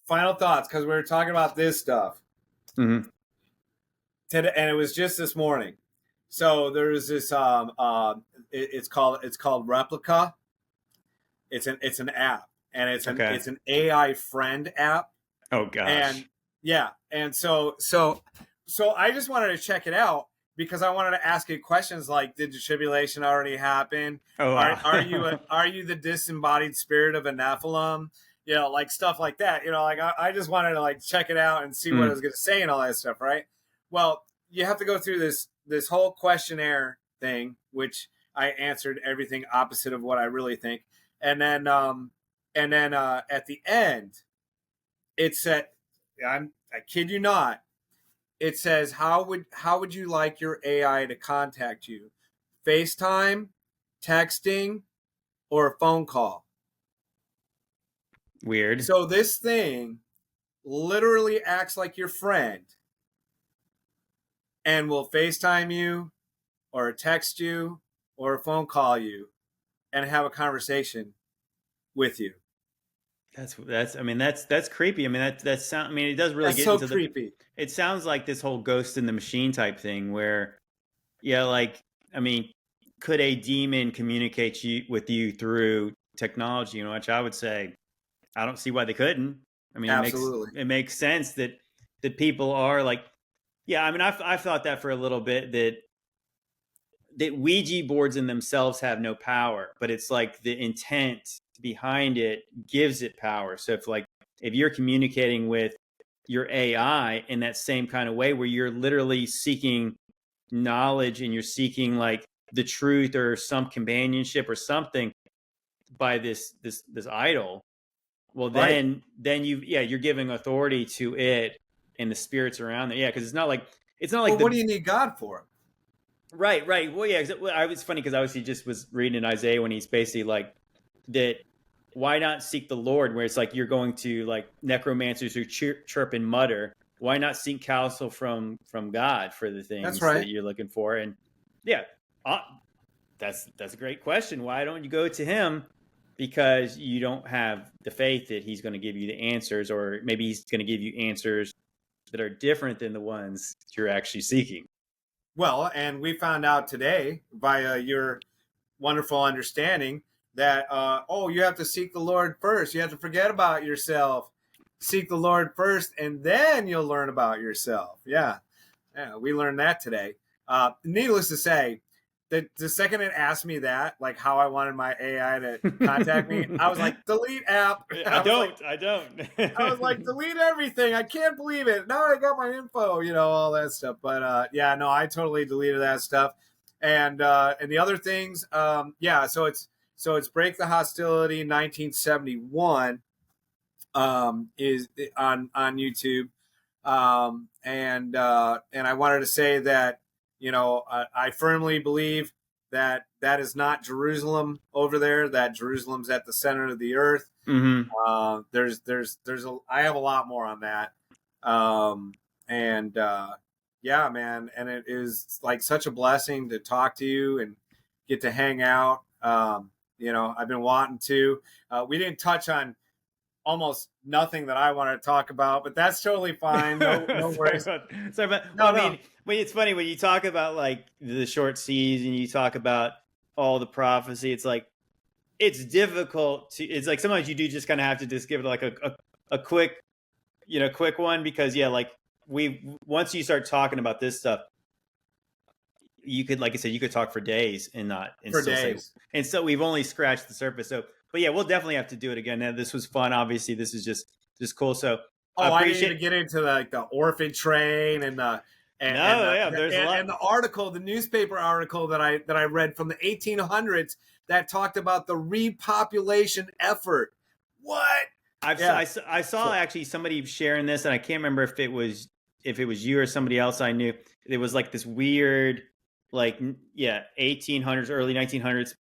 B: final thoughts, because we were talking about this stuff
A: mhm.
B: today, and it was just this morning. So there's this it's called Replica. It's an app, and
A: Okay.
B: it's an AI friend app.
A: Oh
B: And
A: gosh.
B: yeah, and so I just wanted to check it out because I wanted to ask it questions like, did the tribulation already happen?
A: Oh wow.
B: Are you the disembodied spirit of a Nephilim? Like stuff like that. Like I just wanted to like check it out and see what it
A: Mm,
B: was going to say and all that stuff, right? Well, you have to go through this whole questionnaire thing, which I answered everything opposite of what I really think, and then at the end it said, I kid you not, it says, how would you like your AI to contact you? FaceTime, texting, or a phone call?
A: weird.
B: So this thing literally acts like your friend and will FaceTime you or text you or a phone call you and have a conversation with you.
A: That's I mean that's creepy. I mean that's sound I mean it does really
B: That's
A: get
B: so
A: into the
B: creepy.
A: it sounds like this whole ghost in the machine type thing where yeah, like I mean, could a demon communicate with you through technology? Which I would say I don't see why they couldn't. I mean,
B: Absolutely.
A: it makes sense that people are like, yeah. I mean, I've thought that for a little bit that Ouija boards in themselves have no power, but it's like the intent behind it gives it power. So if you're communicating with your AI in that same kind of way where you're literally seeking knowledge and you're seeking like the truth or some companionship or something by this idol, well
B: Right.
A: then you're giving authority to it and the spirits around there. Yeah, because it's not like
B: Well, what do
A: the
B: you need God for?
A: right. Well, yeah, I was funny because obviously just was reading in Isaiah when he's basically like that. Why not seek the Lord? Where it's like you're going to like necromancers who chirp and mutter. Why not seek counsel from God for the
B: That's
A: things that
B: right.
A: you're looking for? And yeah, uh, that's a great question. Why don't you go to Him? Because you don't have the faith that He's going to give you the answers, or maybe He's going to give you answers that are different than the ones you're actually seeking.
B: Well, and we found out today via your wonderful understanding that you have to seek the Lord first. You have to forget about yourself. Seek the Lord first, and then you'll learn about yourself. Yeah, we learned that today. Needless to say, the second it asked me that, like how I wanted my AI to contact me, I was like, delete app.
A: I
B: I was like,
A: don't. I don't.
B: delete everything. I can't believe it. Now I got my info, all that stuff. But yeah, no, I totally deleted that stuff. And the other things, yeah. So it's Break the Hostility 1971 is on YouTube. And I wanted to say that I firmly believe that that is not Jerusalem over there. That Jerusalem's at the center of the earth.
A: Hmm.
B: I have a lot more on that. Um, And yeah, man, and it is like such a blessing to talk to you and get to hang out. You know, I've been wanting to. We didn't touch on almost nothing that I wanted to talk about, but that's totally fine. No, no worries.
A: Sorry about. Well,
B: No,
A: I mean,
B: no.
A: it's funny when you talk about like the short seas and you talk about all the prophecy. It's like it's difficult to. It's like sometimes you do just kind of have to just give it like a quick, quick one because yeah, like we once you start talking about this stuff, you could, like I said, you could talk for days and not and
B: For
A: still say,
B: days.
A: and so we've only scratched the surface. So, but yeah, we'll definitely have to do it again. Now, this was fun. Obviously, this is just cool. So I
B: Oh, I didn't even
A: appreciate.
B: get into like the orphan train and the
A: No, yeah, there's a
B: and
A: lot.
B: the article, the newspaper article that I read from the 1800s that talked about the repopulation effort. What? Yeah.
A: I saw
B: So
A: actually somebody sharing this, and I can't remember if it was you or somebody else I knew. It was like this weird, like yeah, 1800s, early 1900s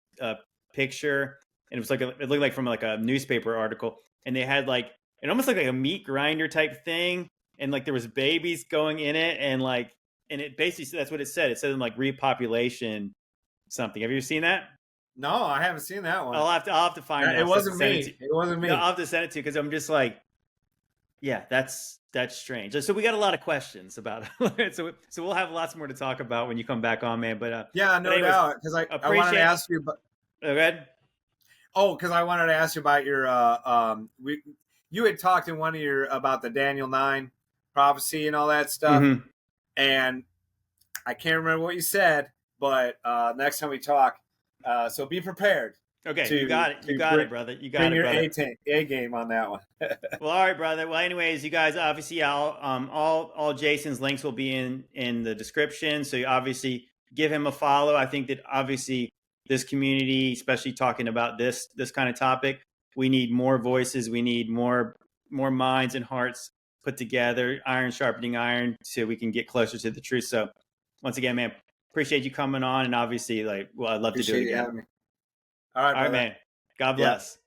A: picture, and it was like it looked like from like a newspaper article, and they had like it almost looked like a meat grinder type thing, and like there was babies going in it, and like and it basically that's what it said. It said like repopulation something. Have you ever seen that?
B: no, I haven't seen that one.
A: I'll have to find it.
B: It
A: I'll have to
B: wasn't
A: send it to
B: me.
A: you.
B: It wasn't
A: No,
B: me.
A: I'll have to send it to you because I'm just like, yeah, that's strange. So we got a lot of questions about it. So we'll have lots more to talk about when you come back on, man.
B: Yeah,
A: But
B: no
A: anyways,
B: doubt. Because I wanted to
A: appreciate.
B: ask you about.
A: Go ahead.
B: Oh, because I wanted to ask you about your. You had talked in one of your about the Daniel 9 prophecy and all that stuff,
A: Mm-hmm.
B: and I can't remember what you said, but next time we talk, so be prepared
A: Okay, you
B: to
A: got it. You
B: to
A: got
B: bring,
A: it, brother. You
B: bring
A: got it,
B: your
A: brother.
B: A game on that one.
A: Well, all right, brother. Well, anyways, you guys obviously all Jason's links will be in the description. So you obviously give him a follow. I think that obviously this community, especially talking about this kind of topic, we need more voices. We need more minds and hearts put together, iron sharpening iron, so we can get closer to the truth. So once again, man, appreciate you coming on, and obviously, like, well, I'd love to do it
B: Appreciate you
A: again.
B: having me. All right,
A: All right,
B: brother.
A: man. God
B: Yeah.
A: bless.